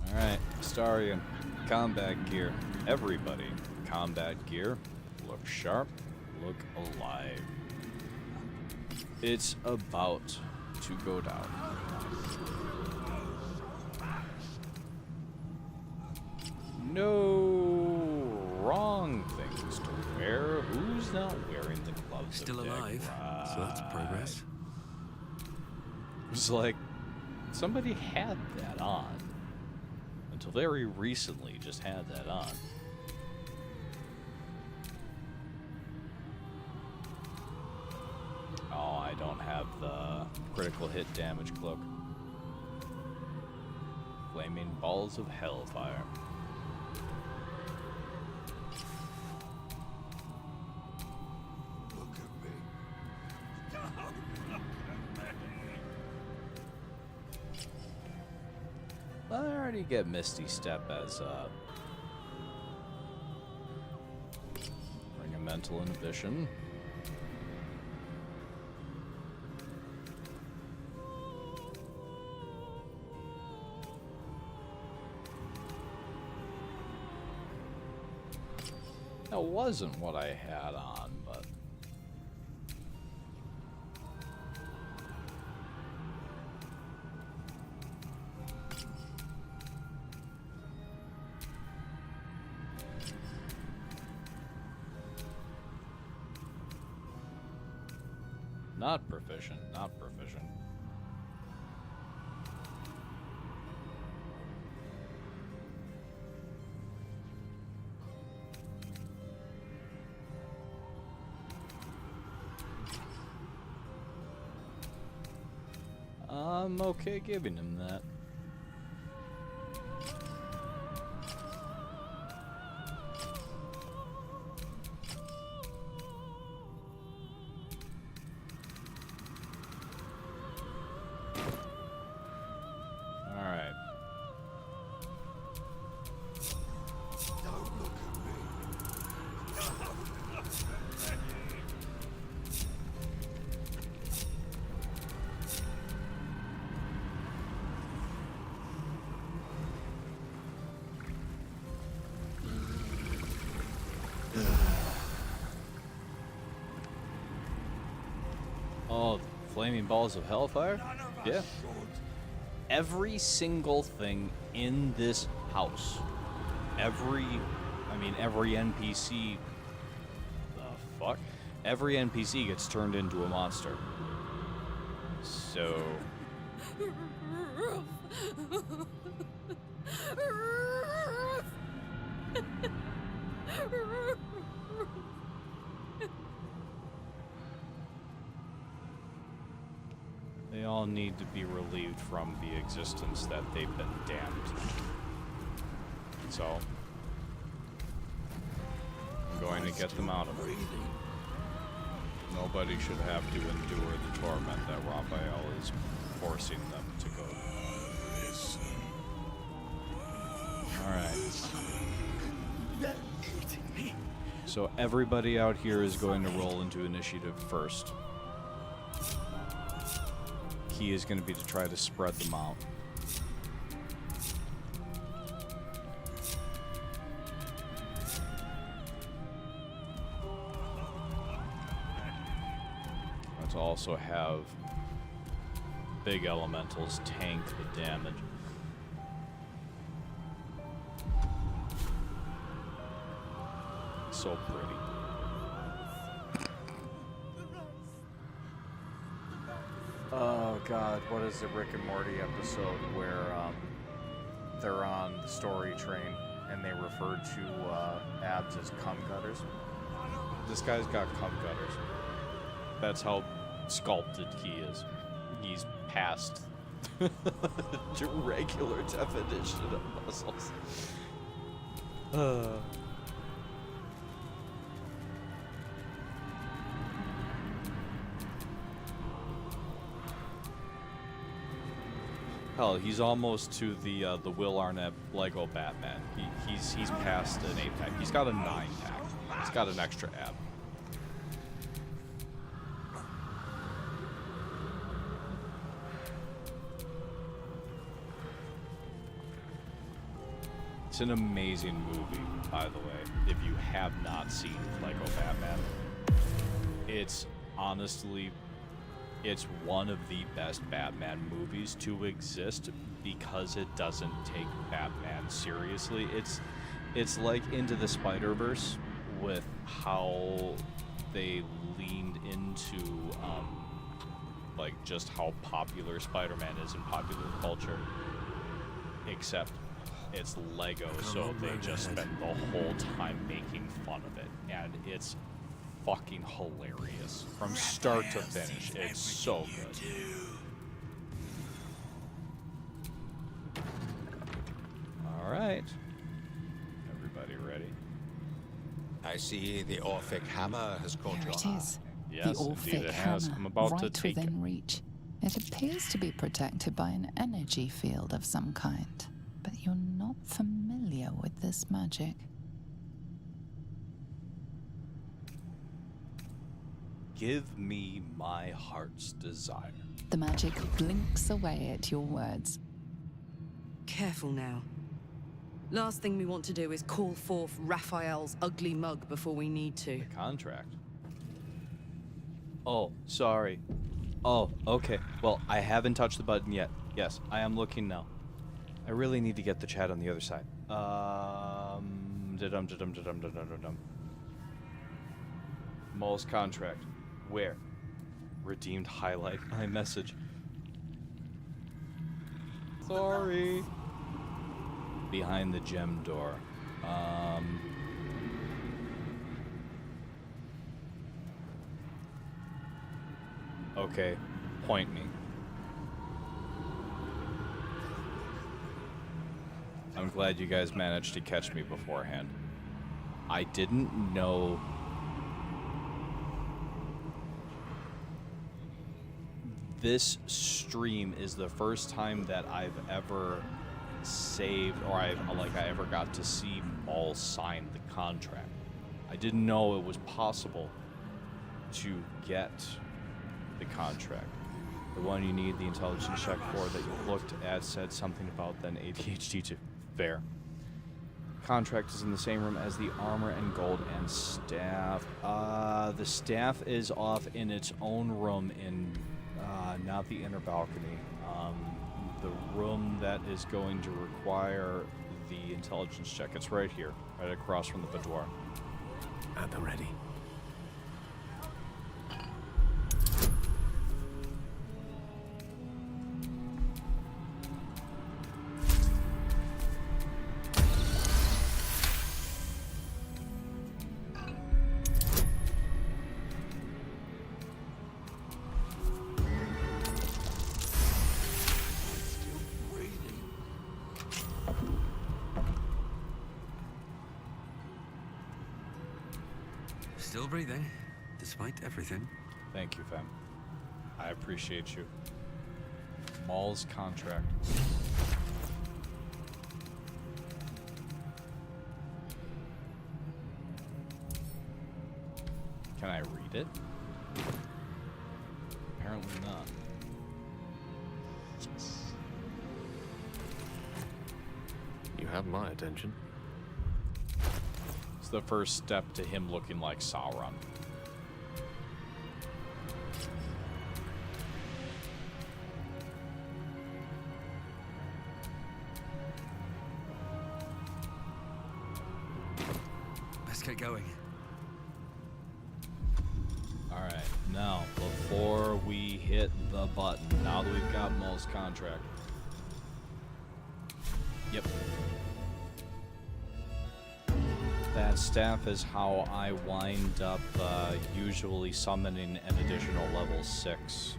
Alright, Astarion. Combat gear. Everybody. Combat gear. Look sharp. Look alive. It's about to go down. No wrong things to wear. Who's not wearing the gloves? Still of alive, Daggerad? so that's progress. It was like somebody had that on. Until very recently, just had that on. Oh, I don't have the critical hit damage cloak. Flaming balls of hellfire. Look at me. Don't look at me. I already get Misty Step as Ring of Mental Inhibition. That wasn't what I had on, but... Not proficient, not proficient. I'm okay giving him that. Alright. Don't look at me. Oh, flaming balls of hellfire? Yeah. Every single thing in this house, every NPC, the fuck? Every NPC gets turned into a monster. So... They all need to be relieved from the existence that they've been damned. So, I'm going to get them out of it. Nobody should have to endure the torment that Raphael is forcing them to go through. Alright. They're eating me. So everybody out here is going to roll into initiative first. key is going to be to try to spread them out. To also have big elementals tank the damage. So pretty. Oh god, what is the Rick and Morty episode where they're on the story train and they refer to abs as cum gutters? This guy's got cum gutters. That's how sculpted he is. He's past the regular definition of muscles. Hell, he's almost to the Will Arnett Lego Batman. He's past an 8-pack. He's got a 9-pack. He's got an extra ab. It's an amazing movie, by the way, if you have not seen Lego Batman. It's honestly, it's one of the best Batman movies to exist because it doesn't take Batman seriously. It's like Into the Spider-Verse with how they leaned into like just how popular Spider-Man is in popular culture, except it's Lego, so they just spend the whole time making fun of it, and it's fucking hilarious from start to finish. It's so good. All right, everybody ready? I see the Orphic hammer has caught Here your it eye. is. Yes, the indeed Orphic it has. hammer, I'm about right to take within it. reach. It appears to be protected by an energy field of some kind, but you're not familiar with this magic. Give me my heart's desire. The magic blinks away at your words. Careful now. Last thing we want to do is call forth Raphael's ugly mug before we need to. The contract. Oh, sorry. Oh, okay. Well, I haven't touched the button yet. Yes, I am looking now. I really need to get the chat on the other side. Maul's contract. Where? Redeemed highlight iMessage. Sorry. Behind the gem door. Okay, point me. I'm glad you guys managed to catch me beforehand. I didn't know this stream is the first time that I've ever saved, or I ever got to see Maul sign the contract. I didn't know it was possible to get the contract. The one you need the intelligence check for that you looked at said something about then ADHD too. Fair. Contract is in the same room as the armor and gold and staff. The staff is off in its own room in not the inner balcony. The room that is going to require the intelligence check. It's right here, right across from the boudoir. At the ready. Still breathing, despite everything. Thank you, fam. I appreciate you. Maul's contract. Can I read it? Apparently not. You have my attention. It's the first step to him looking like Sauron. Let's get going. Alright, now, before we hit the button, now that we've got Mull's contract. Yep. That staff is how I wind up usually summoning an additional level 6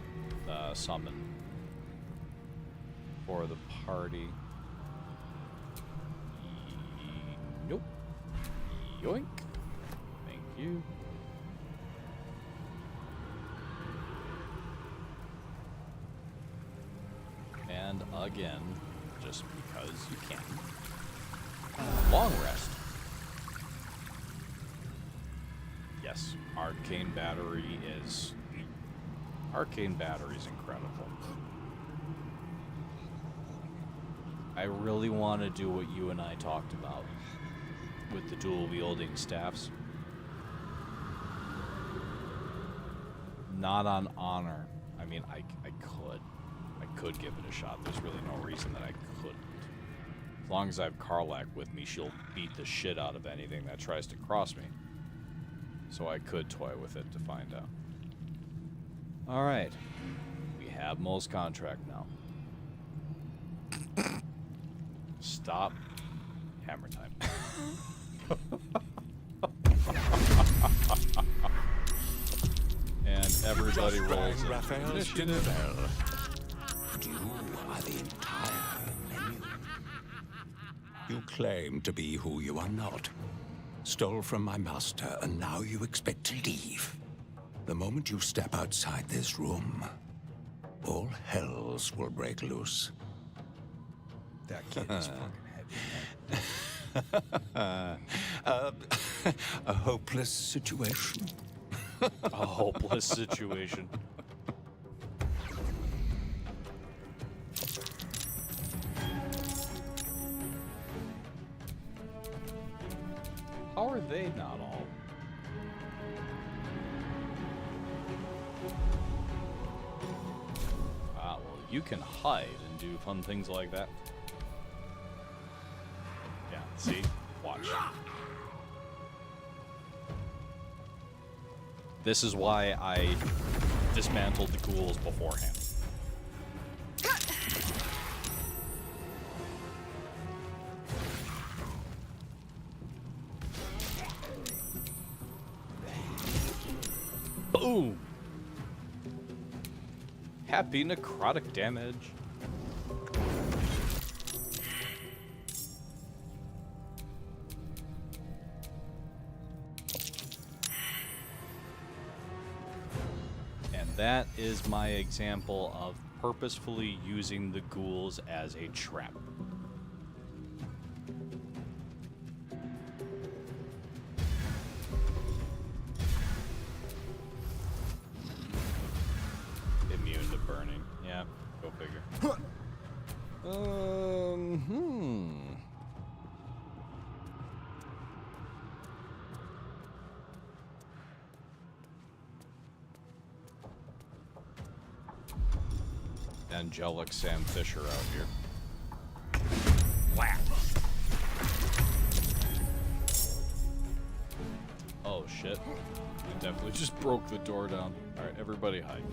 summon for the party. Nope. Yoink. Thank you. And again, just because you can. Long rest. Yes, Arcane Battery is incredible. I really want to do what you and I talked about with the dual wielding staffs. Not on honor. I mean, I could give it a shot. There's really no reason that I couldn't. As long as I have Karlach with me, she'll beat the shit out of anything that tries to cross me. So I could toy with it to find out. Alright. We have Mull's contract now. Stop. Hammer time. And everybody rolls in. Raphael's dinner bell. You are the entire menu. You claim to be who you are not. Stole from my master, and now you expect to leave. The moment you step outside this room, all hells will break loose. That kid is fucking heavy. A hopeless situation. A hopeless situation. How are they not all? Ah, well, you can hide and do fun things like that. Yeah, see? Watch. This is why I dismantled the ghouls beforehand. Boom! Happy necrotic damage. And that is my example of purposefully using the ghouls as a trap. Immune to burning. Yeah, go figure. Angelic Sam Fisher out here. Whap! Oh shit. I definitely just broke the door down. Alright, everybody hide.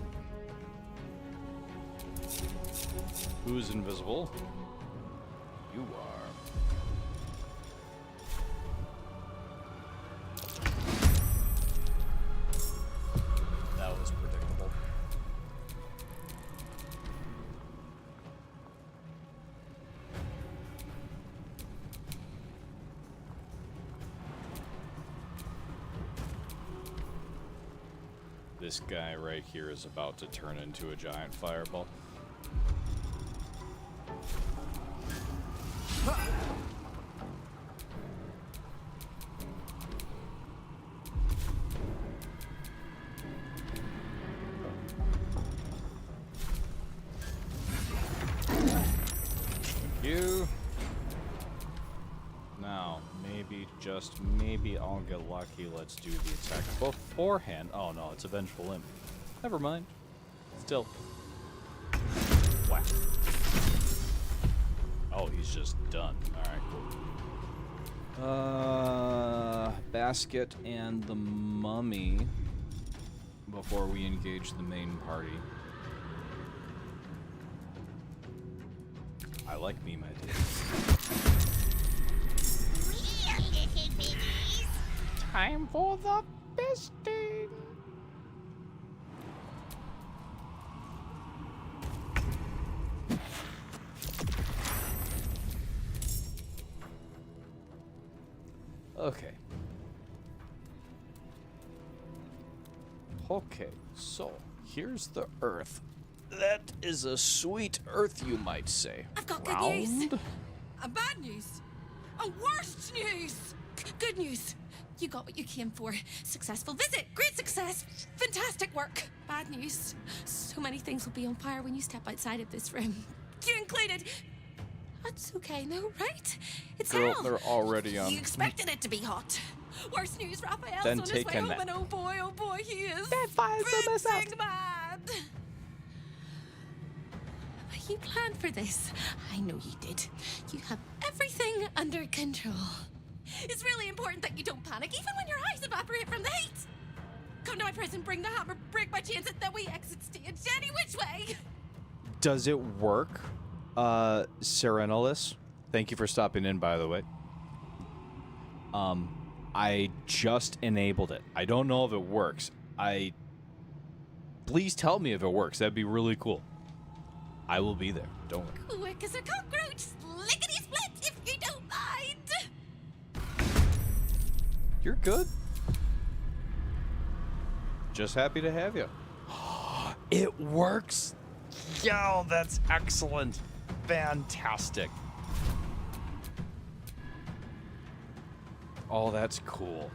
Who's invisible? You are. That was predictable. This guy right here is about to turn into a giant fireball. you. Now, maybe, just maybe I'll get lucky. Let's do the attack beforehand. Oh no, it's a Vengeful Imp. Never mind. Still. Whack. Oh, he's just done. Alright, cool. Basket and the mummy before we engage the main party. I like meme ideas. Time for the besting. Okay. Okay, so here's the Earth. That is a sweet Earth, you might say. I've got good news. Bad news. Worst news. Good news. You got what you came for. Successful visit. Great success. Fantastic work. Bad news. So many things will be on fire when you step outside of this room. You included. That's okay, no, right? It's Girl, hell. they're already on. You expected it to be hot. Worst news, Raphael's Then on his take way a home, nap. and oh boy, he is Blitzing mad. You planned for this. I know you did. You have everything under control. It's really important that you don't panic, even when your eyes evaporate from the heat. Come to my prison, bring the hammer, break my chains, and then we exit stage any which way. Does it work? Serenolus, thank you for stopping in, by the way. I just enabled it. I don't know if it works. Please tell me if it works. That'd be really cool. I will be there. Don't worry. Quick as a cockroach, lickety split if you don't mind. You're good. Just happy to have you. It works. Yo, that's excellent. Fantastic. Oh, that's cool.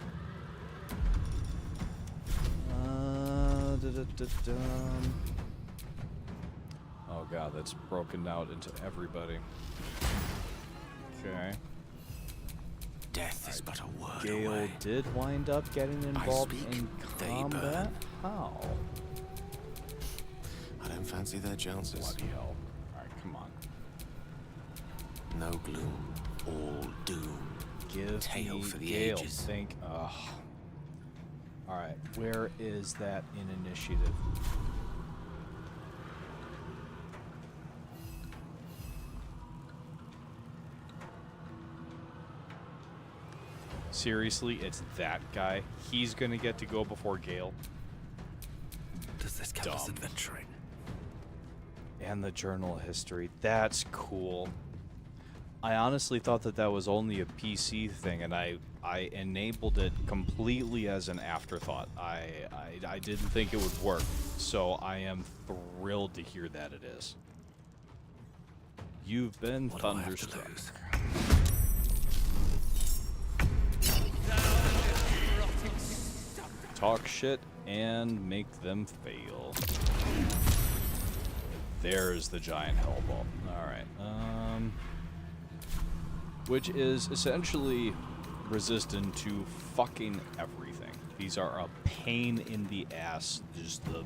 Oh god, that's broken out into everybody. Okay. Death is but a word Gale away. did wind up getting involved speak, in they combat? burn. How? I don't fancy their chances. Bloody hell. Alright, come on. No gloom, all doom. Give Tale me for the Gale. ages. Think. Alright, where is that in initiative? Seriously, it's that guy. He's gonna get to go before Gale. Does this count as adventuring? And the journal history. That's cool. I honestly thought that that was only a PC thing, and I enabled it completely as an afterthought. I didn't think it would work, so I am thrilled to hear that it is. You've been What do I have to thunderstruck. lose? Talk shit and make them fail. There's the giant hellball. Alright, which is essentially resistant to fucking everything. These are a pain in the ass. Just the...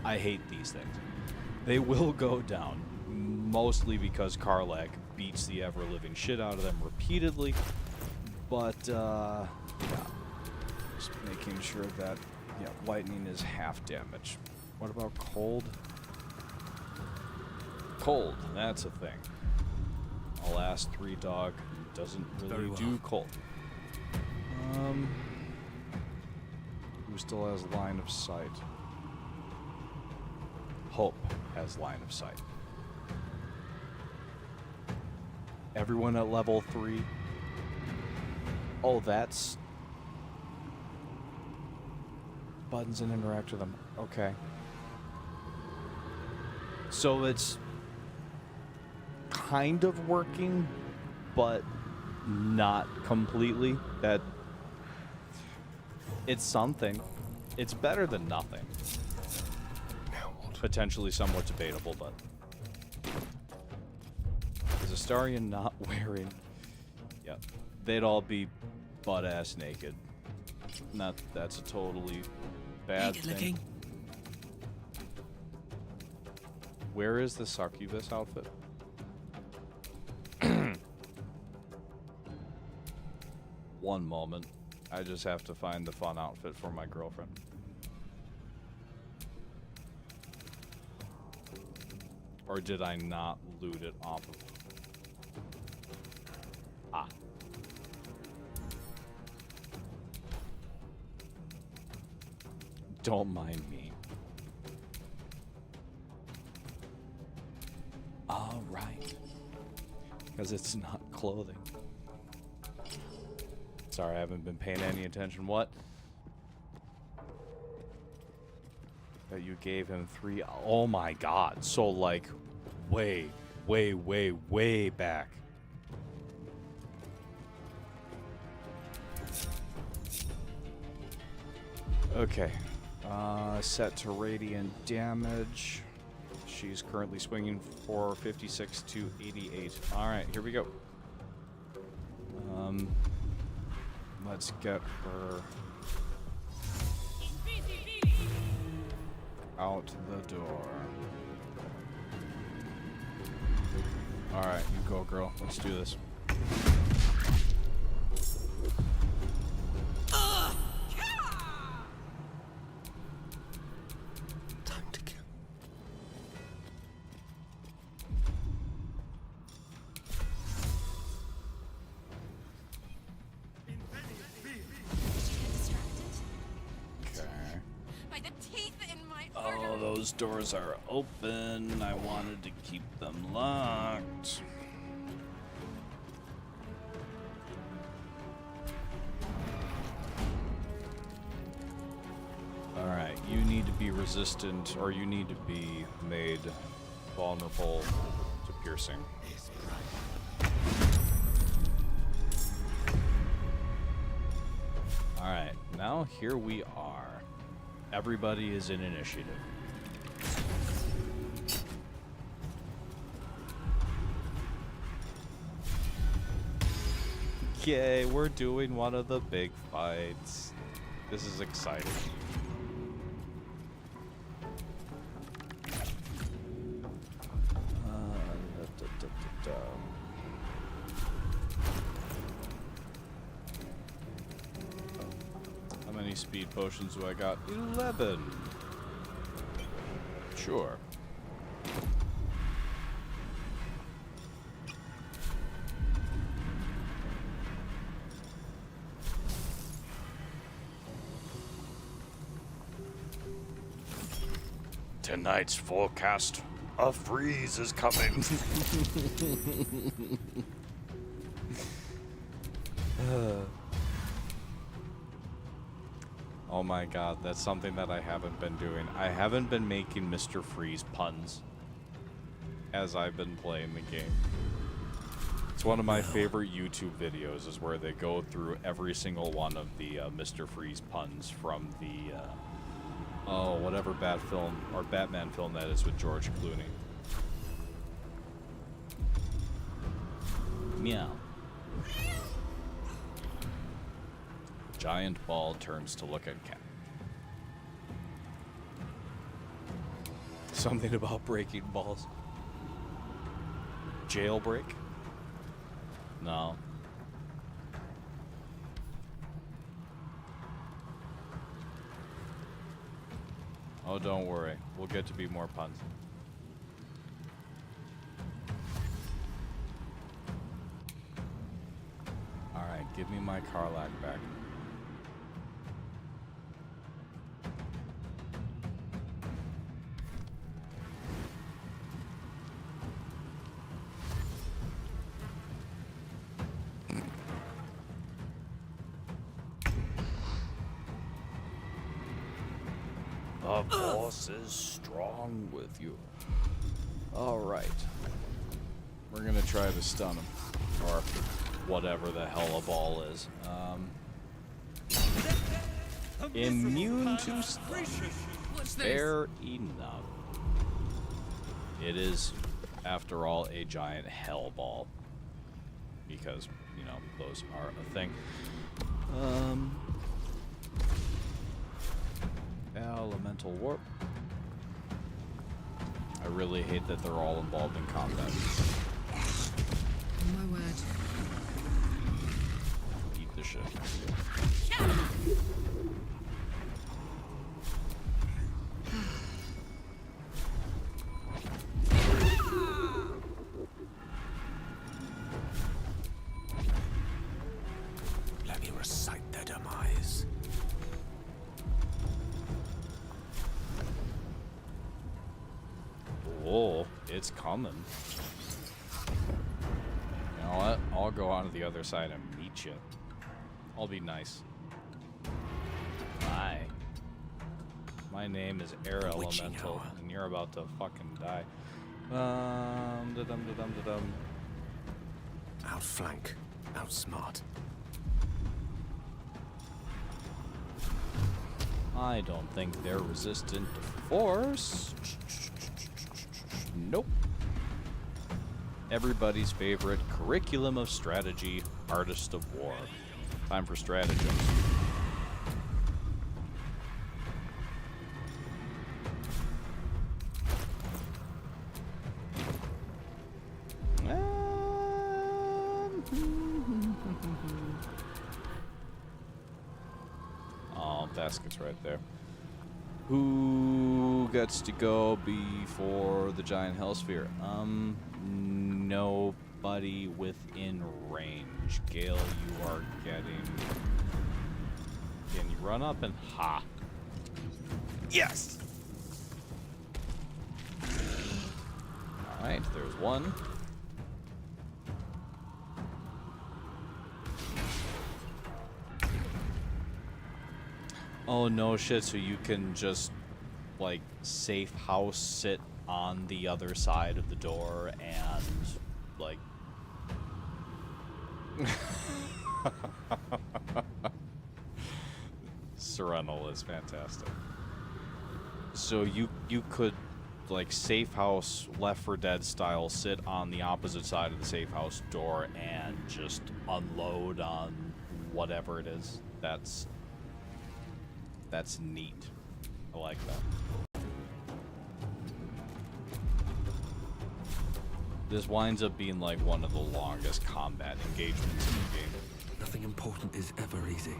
I hate these things. They will go down, mostly because Karlach beats the ever-living shit out of them repeatedly, but, yeah. Just making sure that, yeah, lightning is half damage. What about cold? Cold, that's a thing. Alas, 3 dog doesn't really do cold. Who still has line of sight? Hope has line of sight. Everyone at level 3. Oh, that's buttons and interact with them. Okay. So it's kind of working, but not completely. That it's something. It's better than nothing. Potentially somewhat debatable, but Is Astarion not wearing... Yep. They'd all be butt-ass naked. That's a totally bad thing. Looking. Where is the succubus outfit? One moment. I just have to find the fun outfit for my girlfriend. Or did I not loot it off of... Ah. Don't mind me. All right. Because it's not clothing. Sorry, I haven't been paying any attention. What? That you gave him 3... Oh my god. So, like, way back. Okay. Set to radiant damage. She's currently swinging for 56 to 88. Alright, here we go. Let's get her out the door. Alright, you go, girl. Let's do this. Time to kill. Oh, those doors are open. I wanted to keep them locked. Alright, you need to be resistant, or you need to be made vulnerable to piercing. Alright, now here we are. Everybody is in initiative. Yay, we're doing one of the big fights. This is exciting. How many speed potions do I got? 11. Sure. Tonight's forecast, a freeze is coming. Oh my god, that's something that I haven't been doing. I haven't been making Mr. Freeze puns as I've been playing the game. It's one of my favorite YouTube videos, is where they go through every single one of the Mr. Freeze puns from the oh, whatever Batman film that is with George Clooney. Meow. Giant ball turns to look at cat. Something about breaking balls. Jailbreak? No. Oh, don't worry. We'll get to be more puns. Alright, give me my Karlach back. The force is strong with you. Alright. We're gonna try to stun him. Or whatever the hell a ball is. Immune to stun. Fair enough. It is after all, a giant hell ball. Because, you know, those are a thing. Elemental warp. I really hate that they're all involved in combat. My word. Eat the shit. Let me recite their demise. Whoa, it's coming. You know what? I'll go on to the other side and meet you. I'll be nice. Hi. My name is Air Elemental, and you're about to fucking die. Da-dum. Outflank, outsmart. I don't think they're resistant to force. Nope. Everybody's favorite curriculum of strategy, Artist of War. Time for stratagem. Oh, basket's right there. Who gets to go before the giant hellsphere? Nobody within range. Gale, you are getting... Can you run up and... Ha! Yes! Alright, there's one. Oh no shit, so you can just like safe house sit on the other side of the door and like Serenal is fantastic. So you could like safe house Left 4 Dead style sit on the opposite side of the safe house door and just unload on whatever it is. That's neat. I like that. This winds up being like one of the longest combat engagements in the game. Nothing important is ever easy.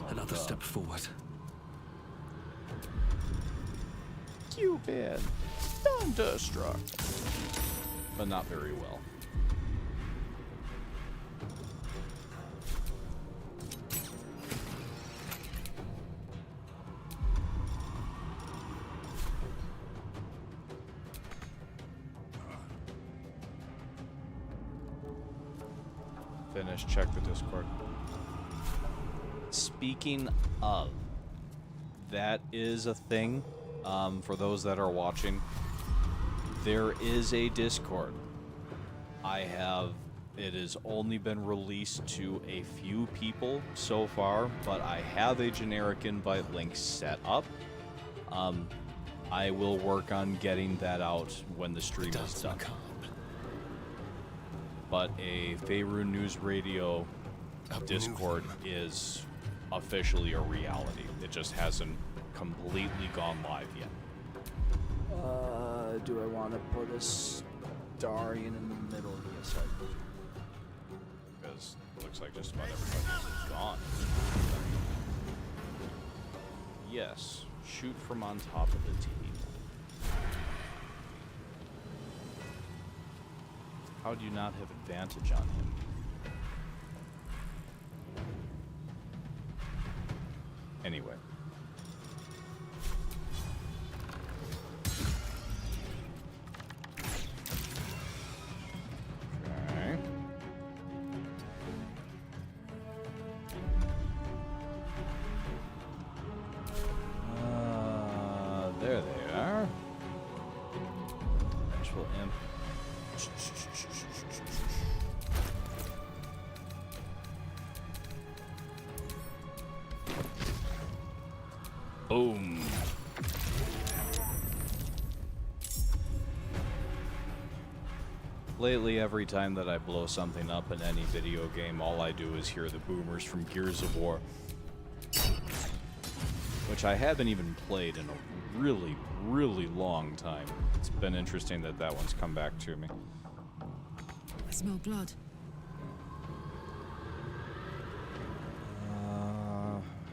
Another step forward. Cupid, Thunderstruck. But not very well. Finish, check the Discord. Speaking of, that is a thing. For those that are watching, there is a Discord. It has only been released to a few people so far, but I have a generic invite link set up. I will work on getting that out when the stream is done. But a Faerun News Radio Discord is officially a reality. It just hasn't completely gone live yet. Do I want to put a Starion in the middle? Yes, I do. Because it looks like just about everybody's gone. Yes, shoot from on top of the table. How do you not have advantage on him? Anyway. Okay. There they are. Vengeful Imp. Boom. Lately, every time that I blow something up in any video game, all I do is hear the boomers from Gears of War. Which I haven't even played in a really, really long time. It's been interesting that that one's come back to me. I smell blood.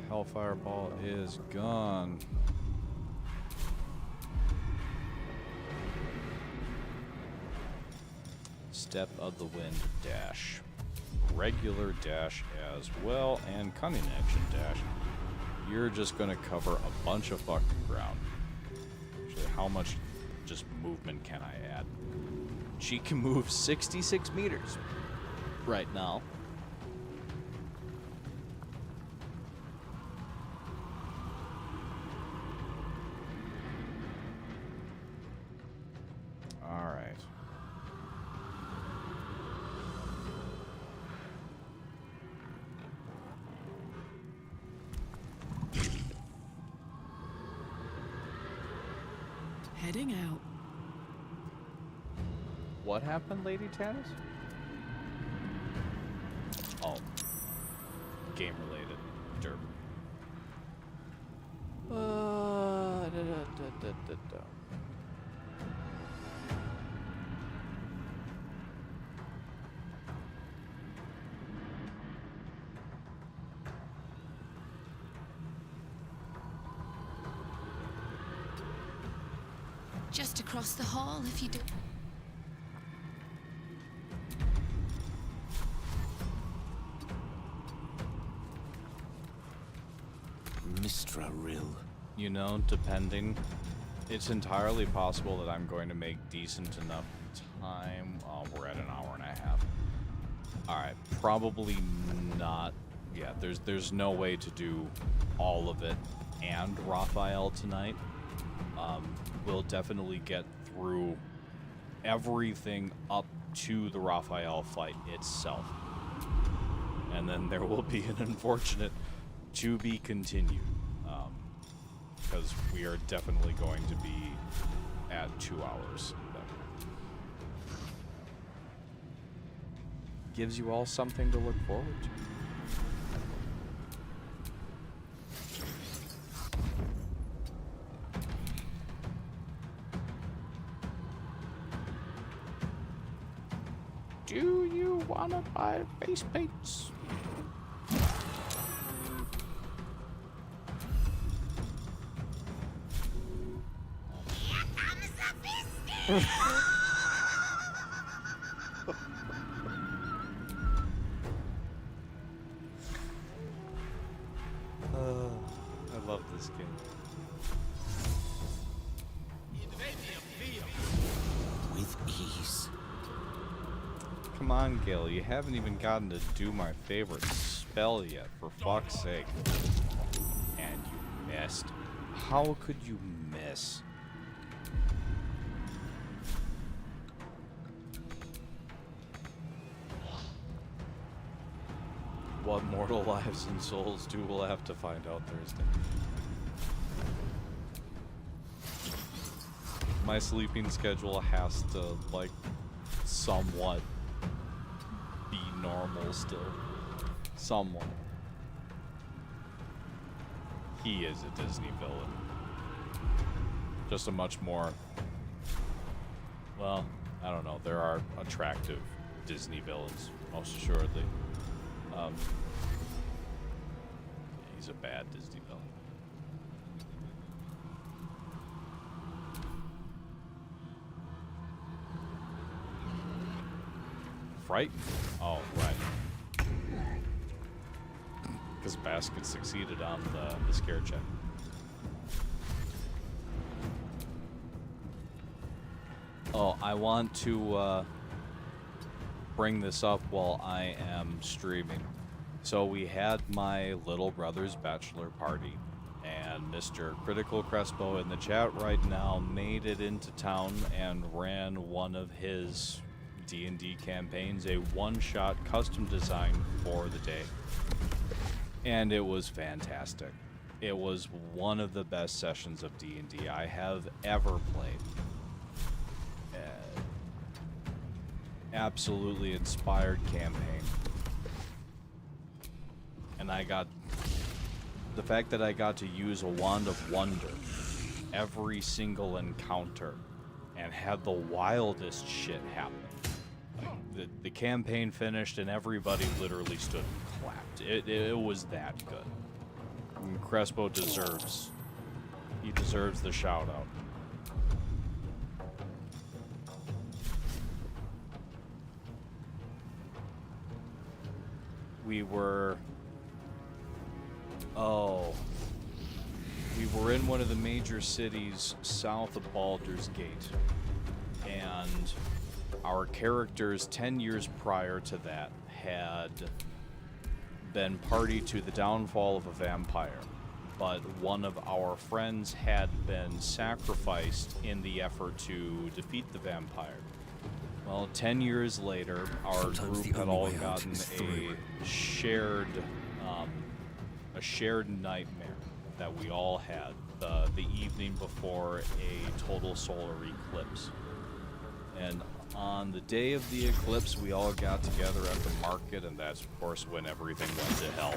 Hellfire Ball is gone. Step of the Wind dash. Regular dash as well, and cunning action dash. You're just gonna cover a bunch of fucking ground. Actually, how much just movement can I add? She can move 66 meters right now. All right. Heading out. What happened, Lady Tanis? Oh. Game related. Derp. Just across the hall, if you do. Mistra Rill. You know, depending. It's entirely possible that I'm going to make decent enough time. Oh, we're at an hour and a half. Alright, probably not. Yeah, there's no way to do all of it and Raphael tonight. We'll definitely get through everything up to the Raphael fight itself. And then there will be an unfortunate to be continued. Because we are definitely going to be at 2 hours. That gives you all something to look forward to. Do you wanna buy face paints? I love this game. With ease. Come on, Gil, you haven't even gotten to do my favorite spell yet, for fuck's sake. And you missed. How could you miss? What mortal lives and souls do, we'll have to find out Thursday. My sleeping schedule has to, like, somewhat be normal still. Somewhat. He is a Disney villain. Just a much more... Well, I don't know. There are attractive Disney villains, most assuredly. He's a bad Disney villain. Frightened? Oh, right. Because Basket succeeded on the scare check. Oh, I want to bring this up while I am streaming. So we had my little brother's bachelor party, and Mr. Critical Crespo in the chat right now made it into town and ran one of his D&D campaigns, a one-shot custom design for the day. And it was fantastic. It was one of the best sessions of D&D I have ever played. absolutely inspired campaign. And the fact that I got to use a Wand of Wonder every single encounter and had the wildest shit happen. Like, the campaign finished and everybody literally stood and clapped. It was that good. And Crespo deserves the shout out. We were in one of the major cities south of Baldur's Gate, and our characters 10 years prior to that had been party to the downfall of a vampire, but one of our friends had been sacrificed in the effort to defeat the vampire. Well, 10 years later, our group had all gotten a shared nightmare that we all had the evening before a total solar eclipse. And on the day of the eclipse, we all got together at the market, and that's, of course, when everything went to hell.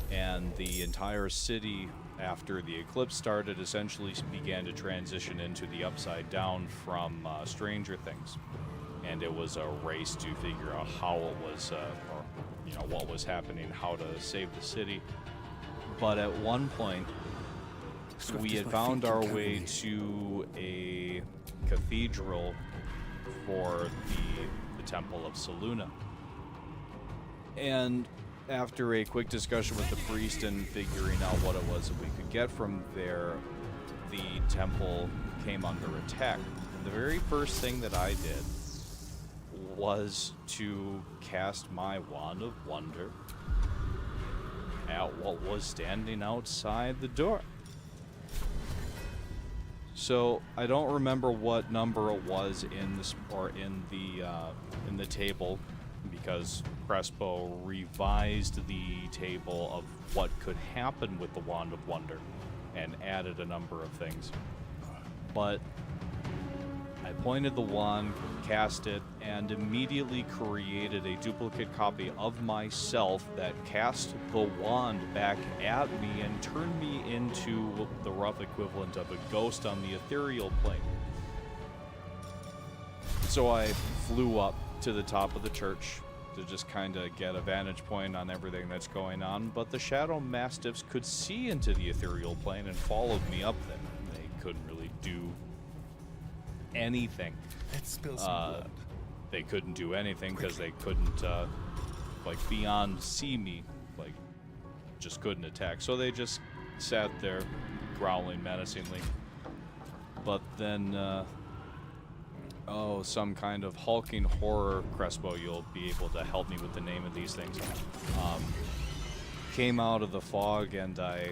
And the entire city, after the eclipse started, essentially began to transition into the Upside Down from Stranger Things. And it was a race to figure out how it was, what was happening, how to save the city. But at one point, we had found our way to a cathedral for the Temple of Selûne. And after a quick discussion with the priest and figuring out what it was that we could get from there, the temple came under attack. And the very first thing that I did was to cast my Wand of Wonder at what was standing outside the door. So I don't remember what number it was in the table, because Crespo revised the table of what could happen with the Wand of Wonder and added a number of things. But I pointed the wand, cast it, and immediately created a duplicate copy of myself that cast the wand back at me and turned me into the rough equivalent of a ghost on the ethereal plane. So I flew up to the top of the church to just kind of get a vantage point on everything that's going on, but the Shadow Mastiffs could see into the ethereal plane and followed me up there. They couldn't really do anything. Let's spill some blood. They couldn't do anything because they couldn't, beyond see me, just couldn't attack. So they just sat there, growling menacingly. But then, some kind of hulking horror, Crespo, you'll be able to help me with the name of these things, came out of the fog, and I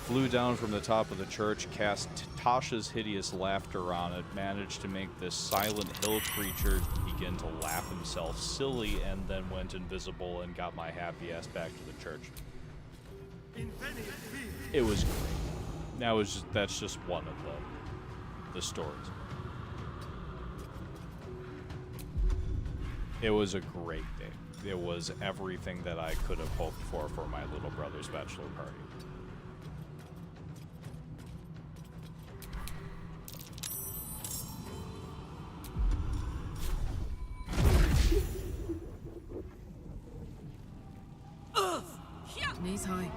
flew down from the top of the church, cast Tasha's Hideous Laughter on it, managed to make this Silent Hill creature begin to laugh himself silly, and then went invisible and got my happy ass back to the church. It was great. That's just one of the stories. It was a great day. It was everything that I could have hoped for my little brother's bachelor party. Knees high.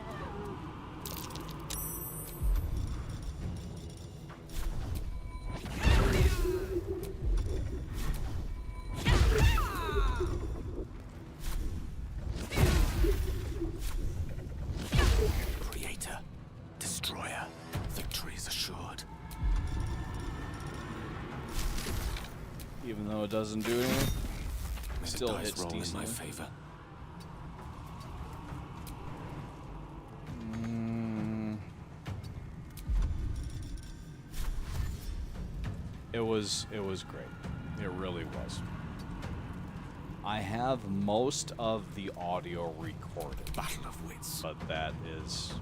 Creator, destroyer, victory is assured. Even though it doesn't do anything, it still hits roll in my decently. favor. It was great. It really was. I have most of the audio recorded. Battle of Wits. But that is...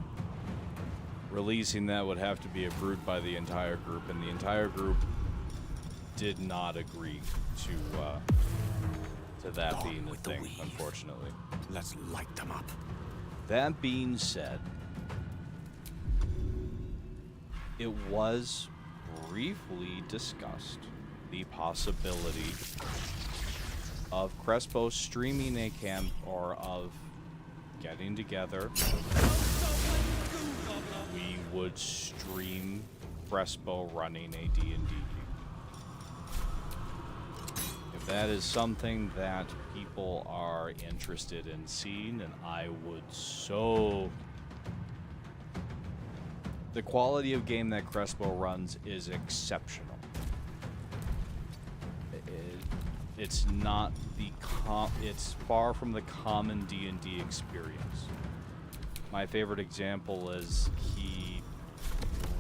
releasing that would have to be approved by the entire group, and the entire group did not agree to that being a thing, unfortunately. Let's light them up. That being said, it was briefly discussed the possibility of Crespo streaming a camp, or of getting together. We would stream Crespo running a D&D game. If that is something that people are interested in seeing, and I would so... The quality of game that Crespo runs is exceptional. It's not the it's far from the common D&D experience. My favorite example is he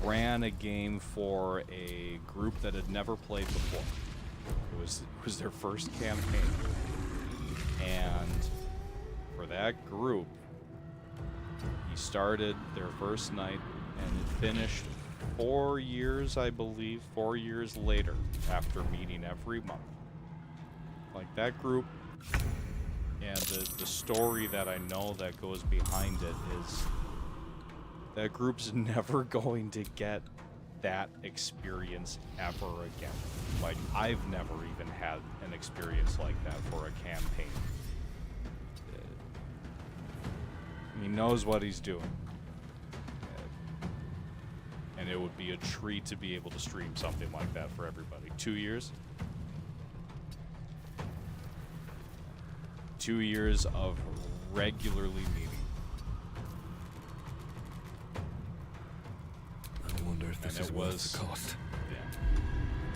ran a game for a group that had never played before. It was their first campaign. And for that group, he started their first night and finished 4 years, I believe, 4 years later, after meeting every month. Like, that group, and the story that I know that goes behind it is that group's never going to get that experience ever again. Like, I've never even had an experience like that for a campaign. He knows what he's doing. And it would be a treat to be able to stream something like that for everybody. 2 years? 2 years of regularly meeting. I wonder if this is worth the cost. Yeah.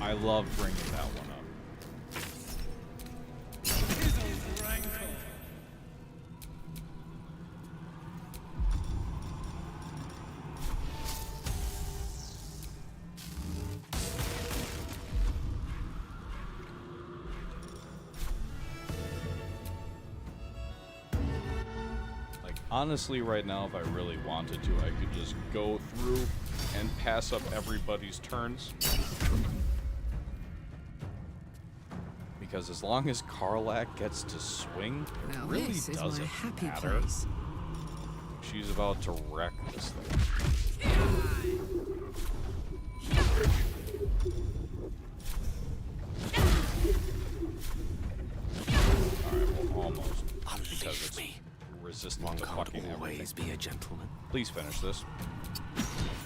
I love bringing that one up. Honestly, right now, if I really wanted to, I could just go through and pass up everybody's turns. Because as long as Karlach gets to swing, it Now really this is doesn't my happy matter. place. She's about to wreck this thing. Alright, well, almost. Because it's resistant One to can't fucking always everything. be a gentleman. Please finish this.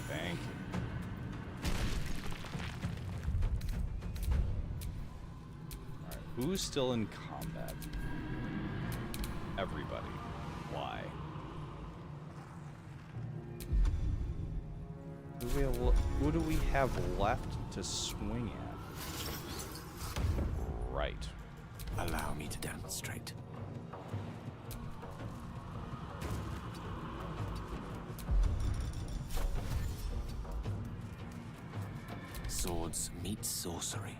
Thank you. Alright, who's still in combat? Everybody. Why? Who do we have left to swing at? Right. Allow me to demonstrate. Swords meet sorcery.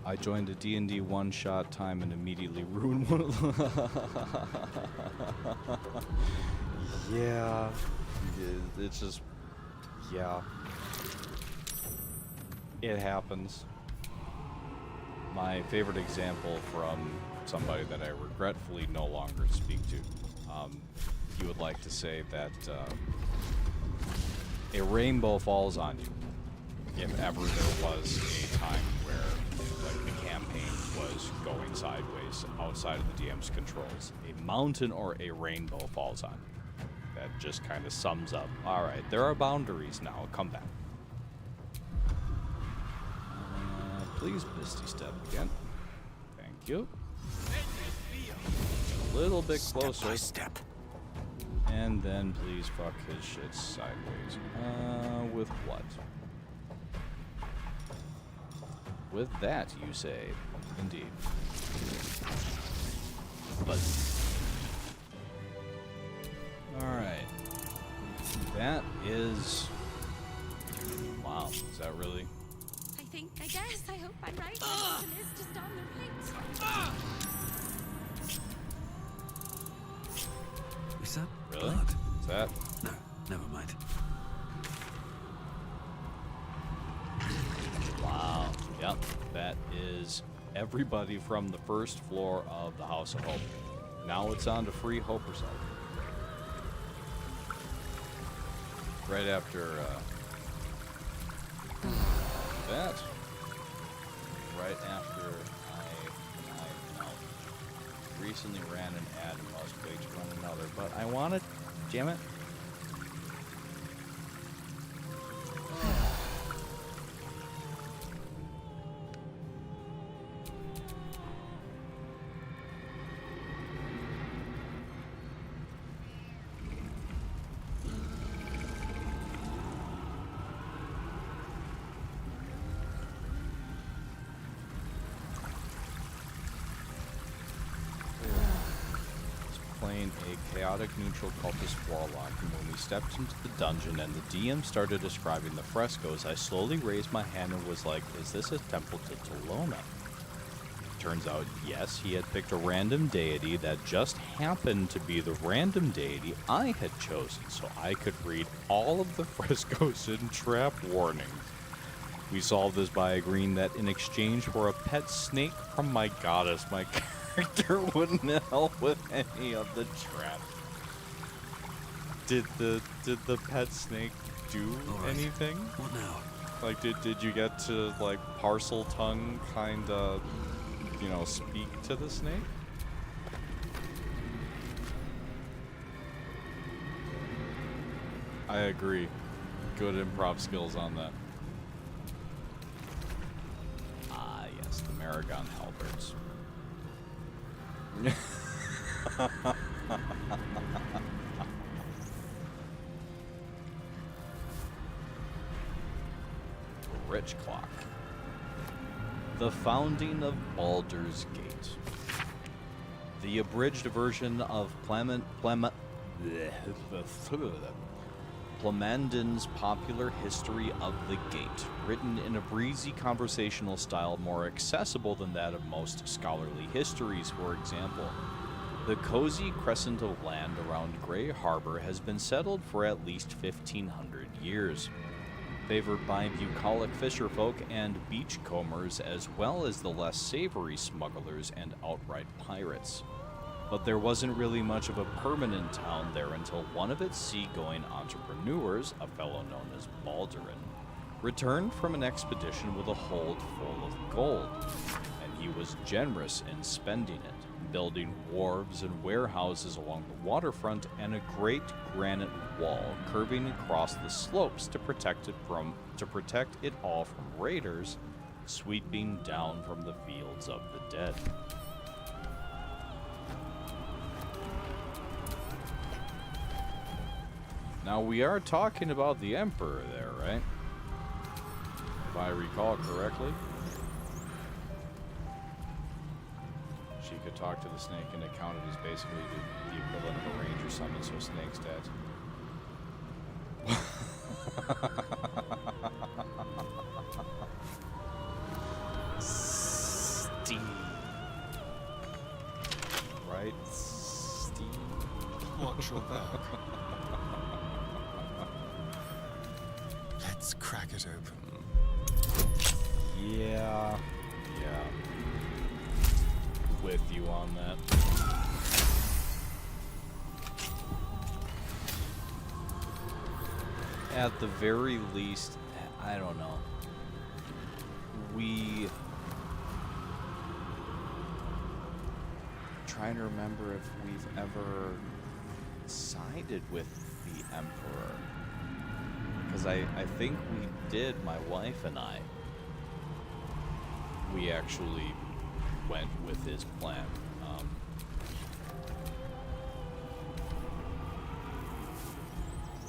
I joined a D&D one-shot time and immediately ruined one of them. Yeah. It's just... Yeah. It happens. My favorite example from somebody that I regretfully no longer speak to. He would like to say that a rainbow falls on you if ever there was a time where like the campaign was going sideways outside of the DM's controls. A mountain or a rainbow falls on you. That just kind of sums up, alright, there are boundaries now, come back. Please Misty Step again. Thank you. A little bit closer. Step by step. And then please fuck his shit sideways. With what? With that, you say. Indeed. But... Alright. That is... Wow, is that really... I guess. I hope I'm right. It is just on the right. Is that Really? blood? Is that... No, Never mind. Wow. Yep. That is everybody from the first floor of the House of Hope. Now it's on to free Hope herself. Right after that. Right after I recently ran an ad and lost way to run another, but I wanted, damn it. Playing a chaotic neutral cultist warlock, and when we stepped into the dungeon and the DM started describing the frescoes, I slowly raised my hand and was like, is this a temple to Tolona? Turns out, yes, he had picked a random deity that just happened to be the random deity I had chosen, so I could read all of the frescoes in trap warnings. We solved this by agreeing that in exchange for a pet snake from my goddess, my character wouldn't help with any of the traps. Did the pet snake do anything? What now? Like, did you get to, like, parcel tongue kind of, you know, speak to the snake? I agree. Good improv skills on that. Ah, yes, the Maragon halberds. Rich Clock. The founding of Baldur's Gate. The abridged version of Plamondon's popular history of the Gate, written in a breezy conversational style more accessible than that of most scholarly histories, for example. The cozy crescent of land around Grey Harbor has been settled for at least 1,500 years, favored by bucolic fisherfolk and beachcombers, as well as the less savory smugglers and outright pirates. But there wasn't really much of a permanent town there until one of its seagoing entrepreneurs, a fellow known as Baldurin, returned from an expedition with a hold full of gold, and he was generous in spending it, building wharves and warehouses along the waterfront and a great granite wall curving across the slopes to protect it all from raiders sweeping down from the fields of the dead. Now, we are talking about the Emperor there, right? If I recall correctly. She could talk to the snake and it counted as basically the equivalent of a ranger summon, so snake stats. Steve. Right? Steve. Watch your back. Let's crack it open. Yeah. With you on that. At the very least, I don't know. Trying to remember if we've ever sided with the Emperor. Because I think we did, my wife and I. We actually went with his plan.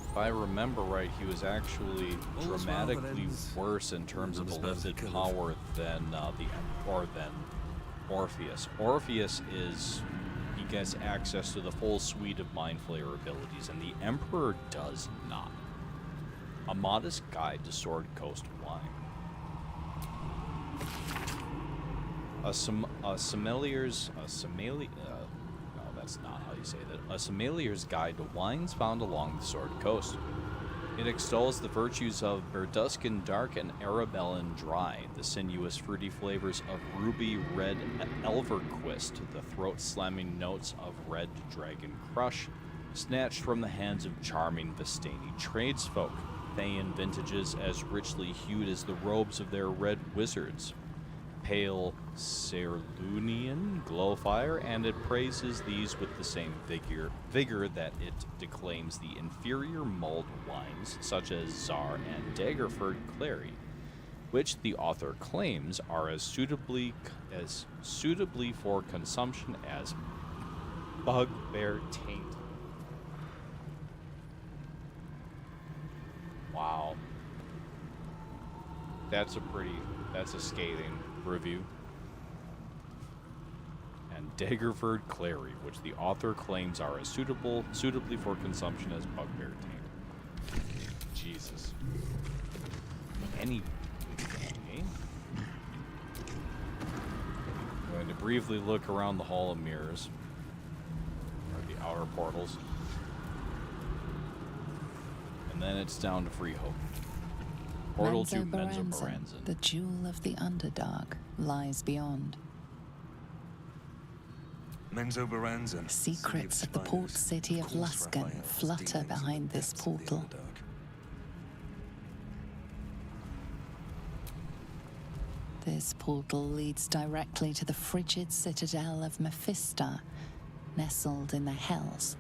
If I remember right, he was actually dramatically worse in terms of the limited power than than Orpheus. Orpheus he gets access to the full suite of Mind Flayer abilities, and the Emperor does not. A modest guide to Sword Coast Wine. that's not how you say that. A sommelier's guide to wines found along the Sword Coast. It extols the virtues of Berduscan Dark and Arabellan Dry, the sinuous fruity flavors of ruby red Elverquist, the throat-slamming notes of Red Dragon Crush, snatched from the hands of charming Vistani tradesfolk, Thayan vintages as richly hued as the robes of their red wizards. Pale Cerlunian Glowfire, and it praises these with the same vigor that it declaims the inferior mulled wines such as Czar and Daggerford Clary, which the author claims are as suitably for consumption as Bugbear Taint. Wow. That's a scathing review. And Daggerford Clary, which the author claims are as suitably for consumption as Bugbear Taint. Jesus. Anyway, I'm going to briefly look around the Hall of Mirrors, or the outer portals, and then it's down to Freehope. Portal to Menzoberranzan. The jewel of the Underdark, lies beyond. Menzoberranzan. Secrets of the port city of Luskan flutter behind this portal. This portal leads directly to the frigid citadel of Mephistar, nestled in the Hells.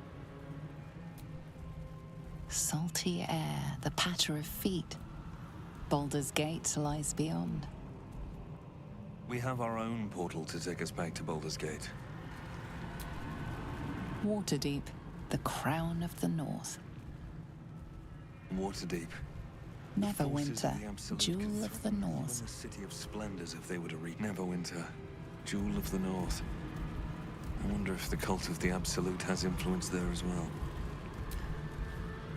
Salty air, the patter of feet. Baldur's Gate lies beyond. We have our own portal to take us back to Baldur's Gate. Waterdeep, the crown of the North. Waterdeep. Neverwinter, jewel of the North. A city of splendors if they were to reach Neverwinter, jewel of the North. I wonder if the cult of the Absolute has influence there as well.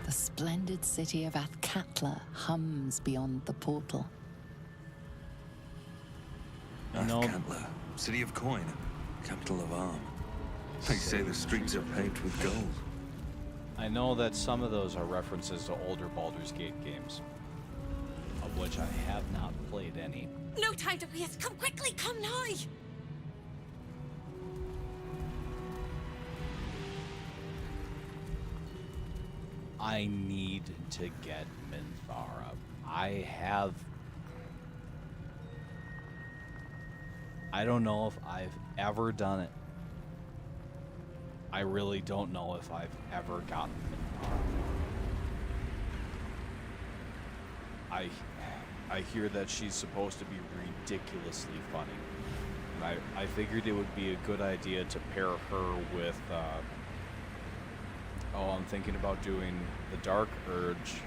The splendid city of Athkatla hums beyond the portal. Athkatla, city of coin, capital of Arm. They say the streets are paved with gold. I know that some of those are references to older Baldur's Gate games, of which I have not played any. No time to waste. Come quickly, come now. I need to get Minthara. I don't know if I've ever done it. I really don't know if I've ever gotten Minthara. I hear that she's supposed to be ridiculously funny. And I figured it would be a good idea to pair her with I'm thinking about doing the Dark Urge,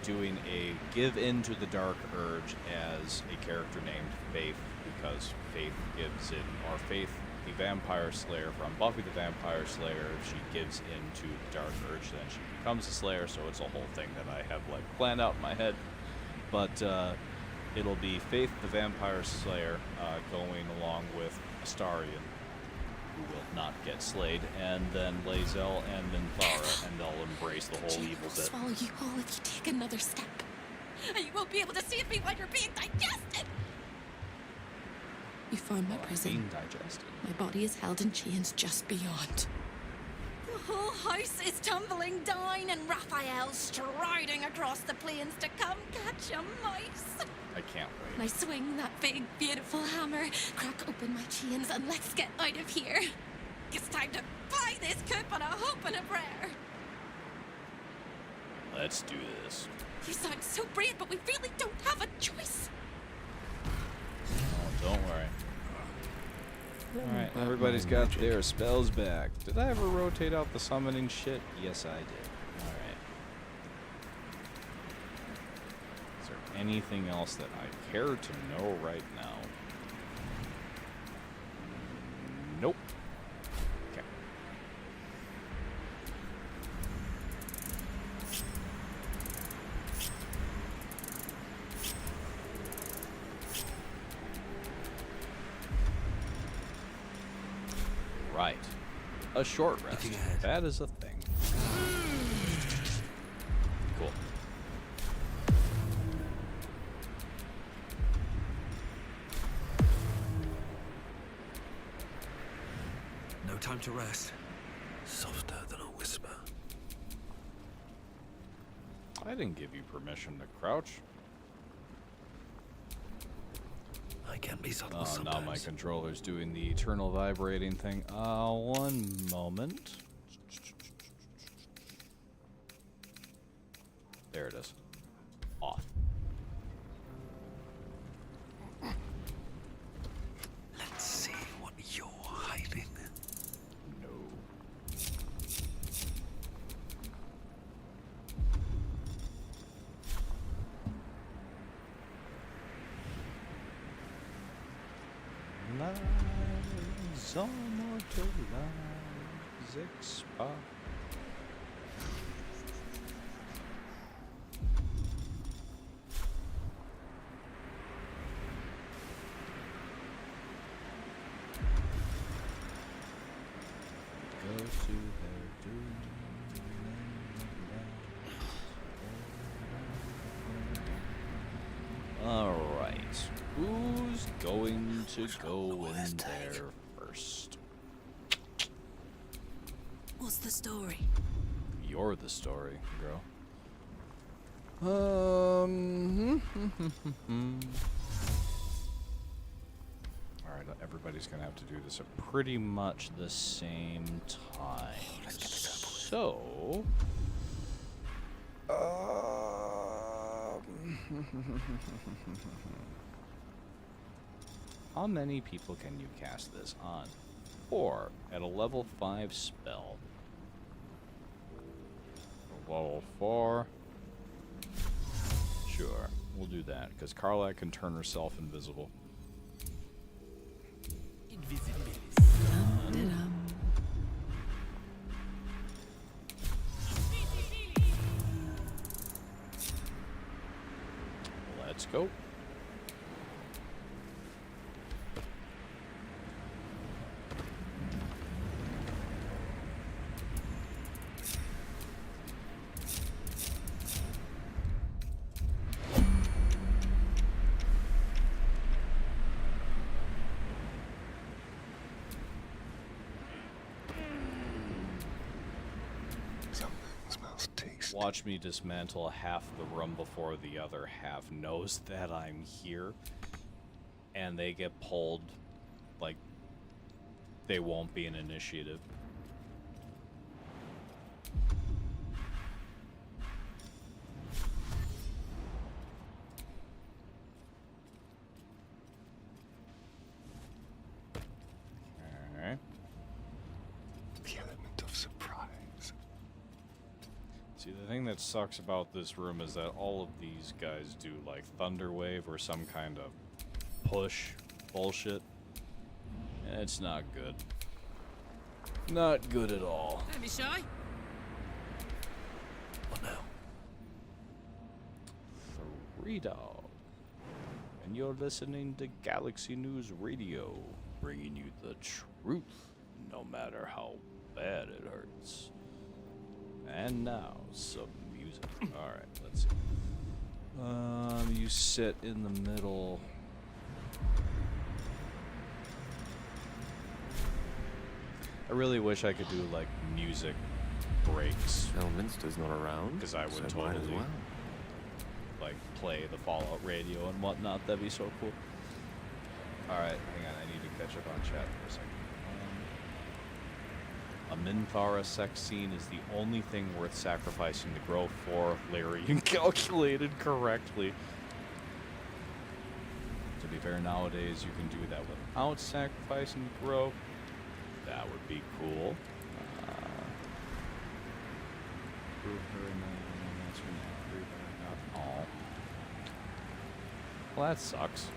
doing a Give In to the Dark Urge as a character named Faith, because Faith gives in, or Faith the Vampire Slayer from Buffy the Vampire Slayer, if she gives in to the Dark Urge, then she becomes a Slayer, so it's a whole thing that I have planned out in my head. But it'll be Faith the Vampire Slayer going along with Astarion, who will not get slayed, and then Lae'zel and Minthara, and they'll embrace the whole evil bit. Swallow you whole if you take another step. And you won't be able to save me while you're being digested. You found my prison. Being digested. My body is held in chains just beyond. The whole house is tumbling down, and Raphael striding across the plains to come catch a mouse. I can't wait. And I swing that big, beautiful hammer, crack open my chains, and let's get out of here. It's time to buy this coop on a hope and a prayer. Let's do this. You sound so brave, but we really don't have a choice. Oh, don't worry. Alright, everybody's got their spells back. Did I ever rotate out the summoning shit? Yes, I did. Alright. Is there anything else that I care to know right now? Nope. Okay. A short rest. That is a thing. Cool. No time to rest. Softer than a whisper. I didn't give you permission to crouch. I can be subtle Oh, sometimes. now my controller's doing the eternal vibrating thing. One moment. There it is. Off. Let's see what you're hiding. No. Lies, immortal lies, expire. Go to their doom. Alright. Who's going to go in there first? What's the story? You're the story, girl. Alright, everybody's gonna have to do this at pretty much the same time. So... how many people can you cast this on? 4 at a level 5 spell. Level 4. Sure, we'll do that, because Karlach can turn herself invisible. Let's go. Watch me dismantle half the room before the other half knows that I'm here. And they get pulled like they won't be an initiative. Alright. The element of surprise. See, the thing that sucks about this room is that all of these guys do like Thunder Wave or some kind of push bullshit. And it's not good. Not good at all. Don't be shy. What now? 3 Dog. And you're listening to Galaxy News Radio, bringing you the truth, no matter how bad it hurts. And now, some music. Alright, let's see. You sit in the middle. I really wish I could do, like, music breaks. Elminster's not around. Because I would so might as totally, well. like, play the Fallout radio and whatnot. That'd be so cool. Alright, hang on. I need to catch up on chat for a second. A Minthara sex scene is the only thing worth sacrificing to grow 4 Larian calculated correctly. To be fair, nowadays you can do that without sacrificing to grow. That would be cool. Oh. Well, that sucks.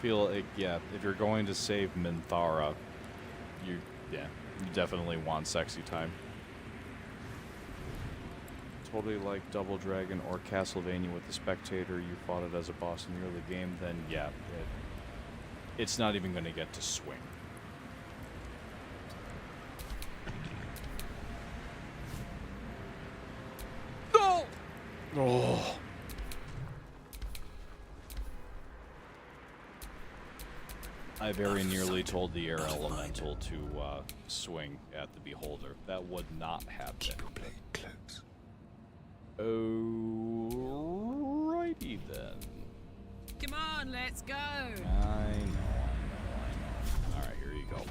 Feel like, yeah, if you're going to save Minthara, you definitely want sexy time. Totally like Double Dragon or Castlevania with the Spectator, you fought it as a boss in the early game, then yeah, it's not even going to get to swing. Oh. I very nearly told the air elemental to swing at the beholder. That would not happen. Keep your blade close. Alrighty then. Come on, let's go. I know. Alright, here you go.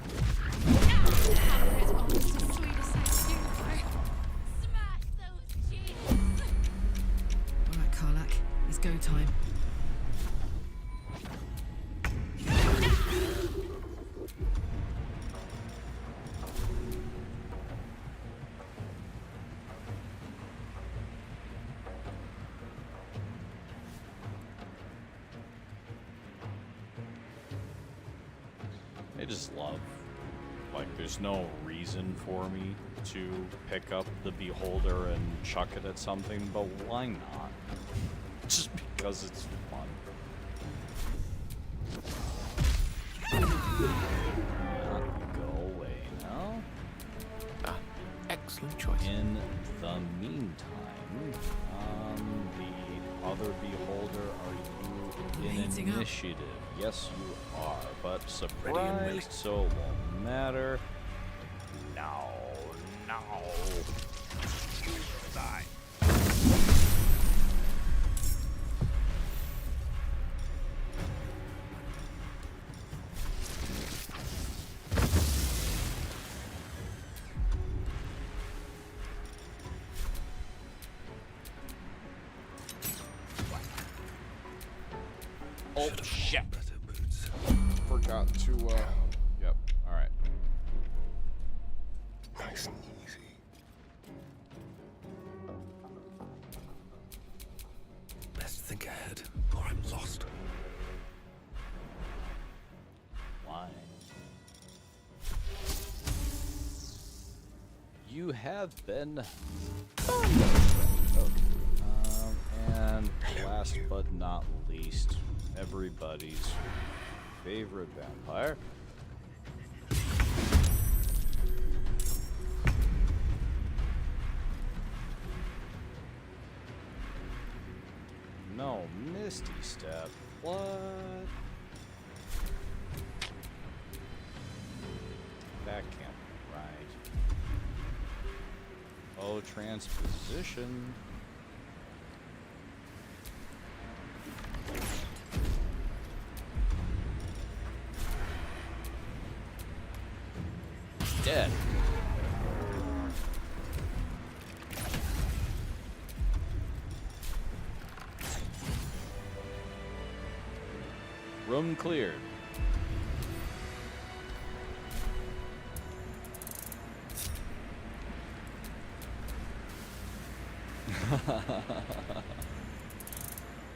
It's almost as sweet as that cucumber. Smash those cheeks! All right, Karlak, it's go time. I just love, like, there's no reason for me to pick up the beholder and chuck it at something, but why not? Just because it's fun. Go away now. Ah, excellent choice. In the meantime, the other beholder, are you in Heating up. initiative? Yes, you are, but surprise, so it won't matter. No. Die. Oh, shit. Forgot to, Yep, alright. Nice and easy. Best think ahead, or I'm lost. Why? You have been... Okay. And last but not least, everybody's favorite vampire. No, Misty Step. What? That can't be right. Oh, transposition. Dead. Room cleared.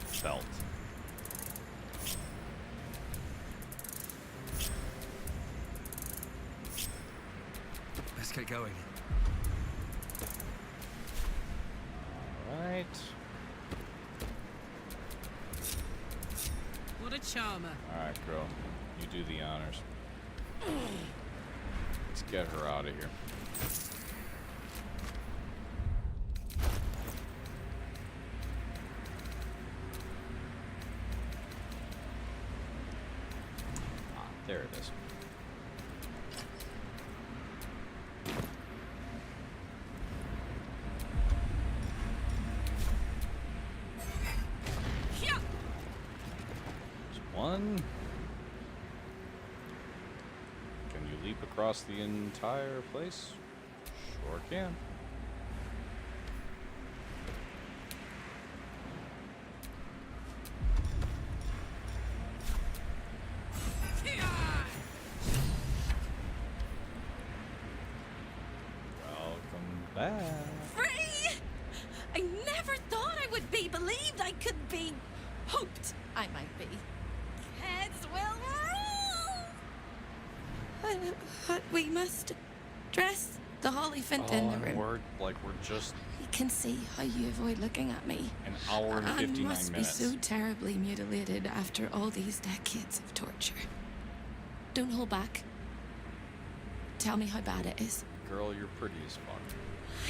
Felt. Let's get going. All right. What a charmer. All right, girl. You do the honors. Let's get her out of here. Ah, there it is. One. Can you leap across the entire place? Sure can. Welcome back. Free! I never thought I would be believed. I could be hoped I might be. Heads will roll! But we must dress the Hollyphant in the room. We're just I can see how you avoid looking at me. an hour and 59 must minutes. be so terribly mutilated after all these decades of torture. Don't hold back. Tell me how bad it is. Girl, you're pretty as fuck.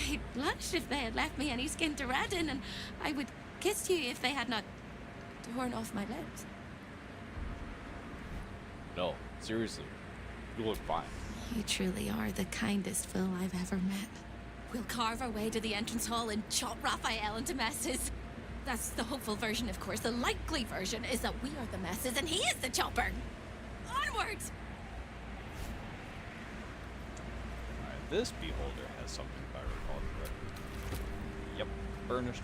I'd blush if they had left me any skin to redden, and I would kiss you if they had not torn off my lips. No, seriously. You look fine. You truly are the kindest fool I've ever met. We'll carve our way to the entrance hall and chop Raphael into messes. That's the hopeful version, of course. The likely version is that we are the messes and he is the chopper. Onwards! Alright, this beholder has something, if I recall correctly. Yep, burnished.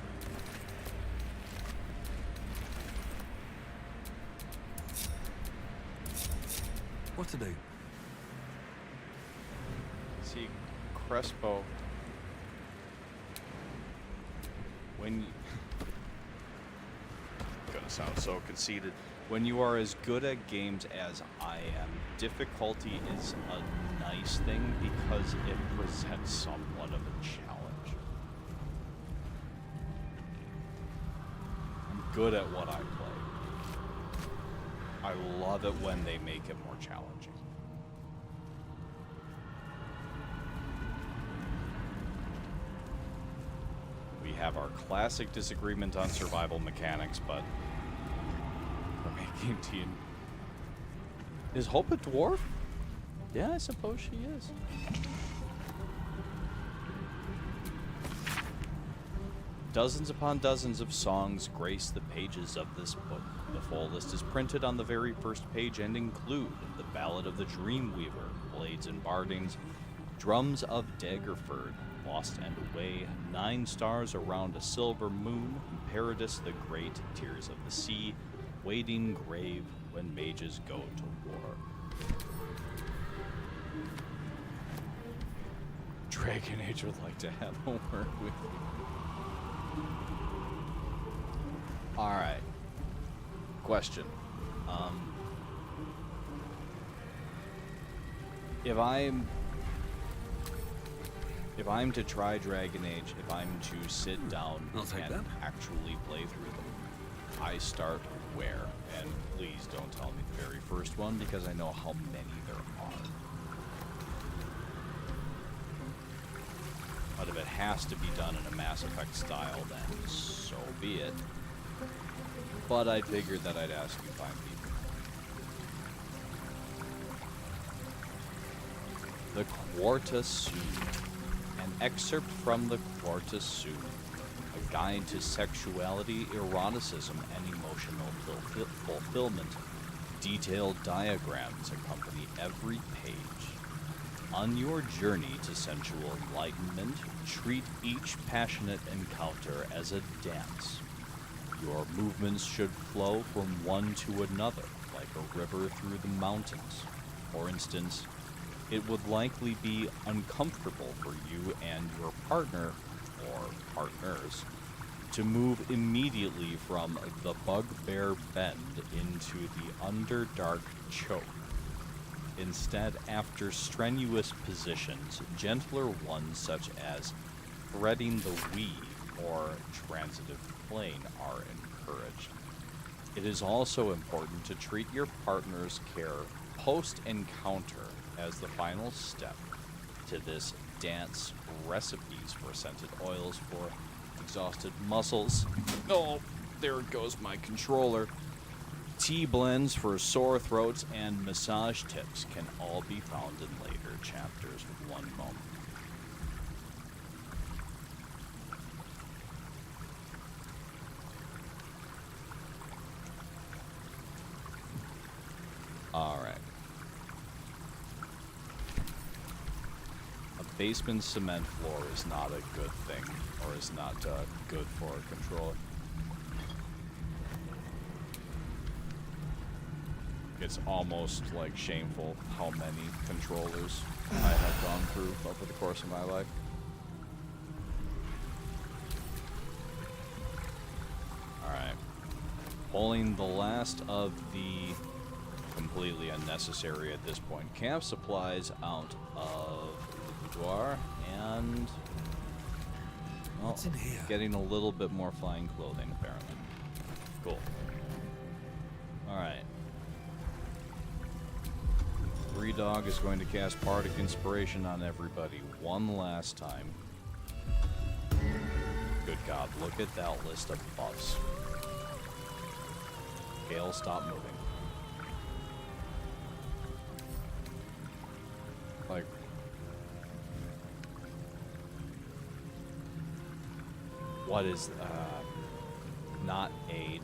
What to do? See, Crespo. When you... gonna sound so conceited. When you are as good at games as I am, difficulty is a nice thing because it presents somewhat of a challenge. I'm good at what I play. I love it when they make it more challenging. We have our classic disagreement on survival mechanics, but we're making teen. Is Hope a dwarf? Yeah, I suppose she is. Dozens upon dozens of songs grace the pages of this book. The full list is printed on the very first page and include the Ballad of the Dreamweaver, Blades and Bardings, Drums of Daggerford, Lost and Away, 9 Stars Around a Silver Moon, Paradis the Great, Tears of the Sea, Waiting Grave, When Mages Go to War. Dragon Age would like to have a word with you. Alright. Question. If I'm to try Dragon Age, if I'm to sit down and actually play through them, I start where? And please don't tell me the very first one, because I know how many there are. But if it has to be done in a Mass Effect style, then so be it. But I figured that I'd ask you fine people. The Quarta Sud. An excerpt from the Quarta Sud. A guide to sexuality, eroticism, and emotional fulfillment. Detailed diagrams accompany every page. On your journey to sensual enlightenment, treat each passionate encounter as a dance. Your movements should flow from one to another, like a river through the mountains. For instance, it would likely be uncomfortable for you and your partner, or partners, to move immediately from the Bugbear Bend into the Underdark Choke. Instead, after strenuous positions, gentler ones such as threading the weave or transitive plane are encouraged. It is also important to treat your partner's care post-encounter as the final step to this dance. Recipes for scented oils for exhausted muscles. Oh, there goes my controller. Tea blends for sore throats and massage tips can all be found in later chapters with one moment. Alright. A basement cement floor is not a good thing, or is not good for a controller. It's almost like shameful how many controllers I have gone through over the course of my life. Alright. Pulling the last of the completely unnecessary at this point camp supplies out of the boudoir, and well, What's in here? Getting a little bit more flying clothing apparently. Cool. Alright. Three Dog is going to cast Bardic Inspiration on everybody one last time. god, look at that list of buffs. Gale, stop moving. Like, what is, not aid,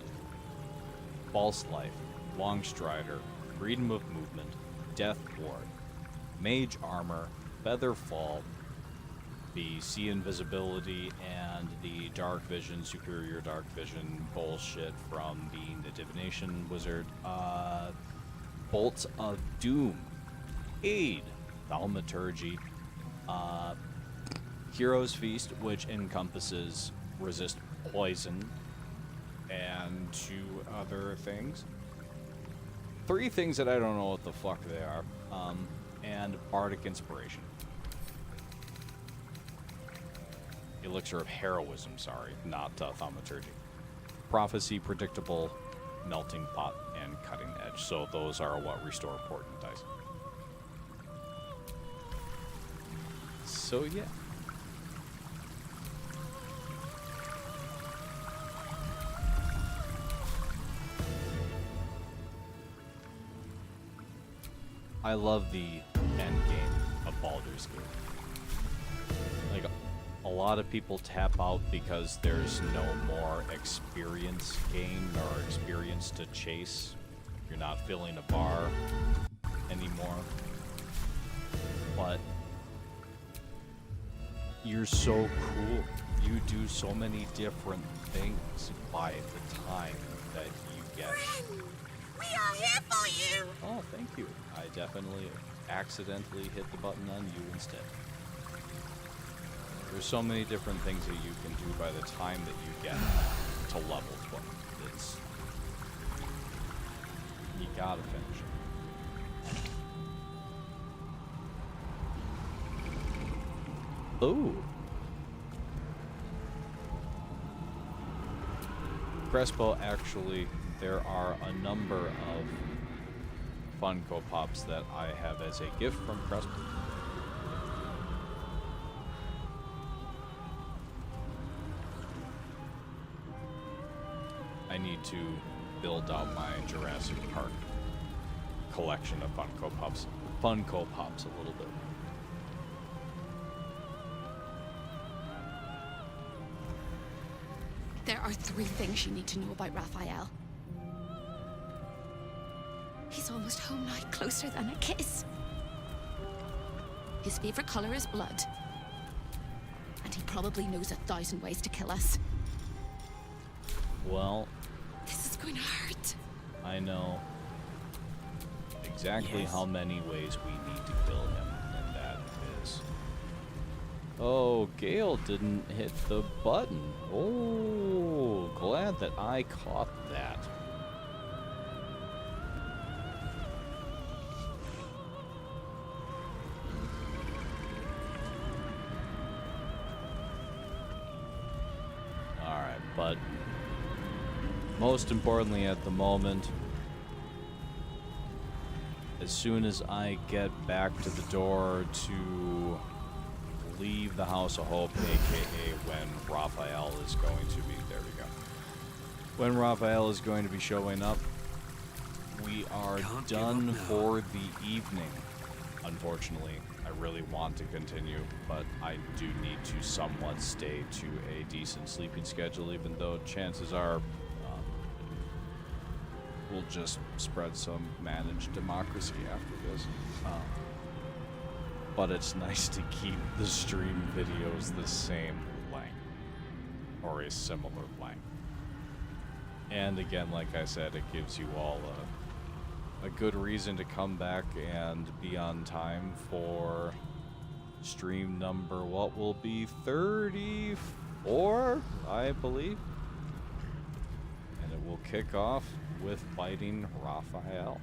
false life, long strider, freedom of movement, death ward, mage armor, feather fall, the see invisibility, and the dark vision, superior dark vision bullshit from being the divination wizard, bolts of doom, aid, thaumaturgy, hero's feast, which encompasses resist poison, and 2 other things. 3 things that I don't know what the fuck they are, and bardic inspiration. Elixir of heroism, sorry, not thaumaturgy. Prophecy, predictable, melting pot, and cutting edge. So those are what restore portent dice. So yeah. I love the end game of Baldur's Gate. Like, a lot of people tap out because there's no more experience gained or experience to chase. You're not filling a bar anymore. But you're so cool. You do so many different things by the time that you get. We are here for you! Oh, thank you. I definitely accidentally hit the button on you instead. There's so many different things that you can do by the time that you get to level 12. It's... you gotta finish it. Ooh. Crespo, actually, there are a number of Funko Pops that I have as a gift from Crespo. I need to build out my Jurassic Park collection of Funko Pops a little bit. There are 3 things you need to know about Raphael. He's almost home now, closer than a kiss. His favorite color is blood. And he probably knows 1,000 ways to kill us. Well, this is going to hurt. I know exactly how many ways we need to kill him, and that is... oh, Gale didn't hit the button. Oh, glad that I caught that. Alright, but most importantly at the moment, as soon as I get back to the door to leave the House of Hope, aka when Raphael is going to be, there we go. When Raphael is going to be showing up, we are done for the evening. Unfortunately, I really want to continue, but I do need to somewhat stay to a decent sleeping schedule, even though chances are we'll just spread some managed democracy after this. But it's nice to keep the stream videos the same length, or a similar length. And again, like I said, it gives you all a good reason to come back and be on time for stream number, what will be 34, I believe. And it will kick off with fighting Raphael.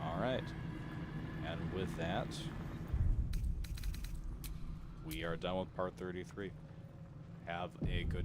Alright. And with that, we are done with part 33. Have a good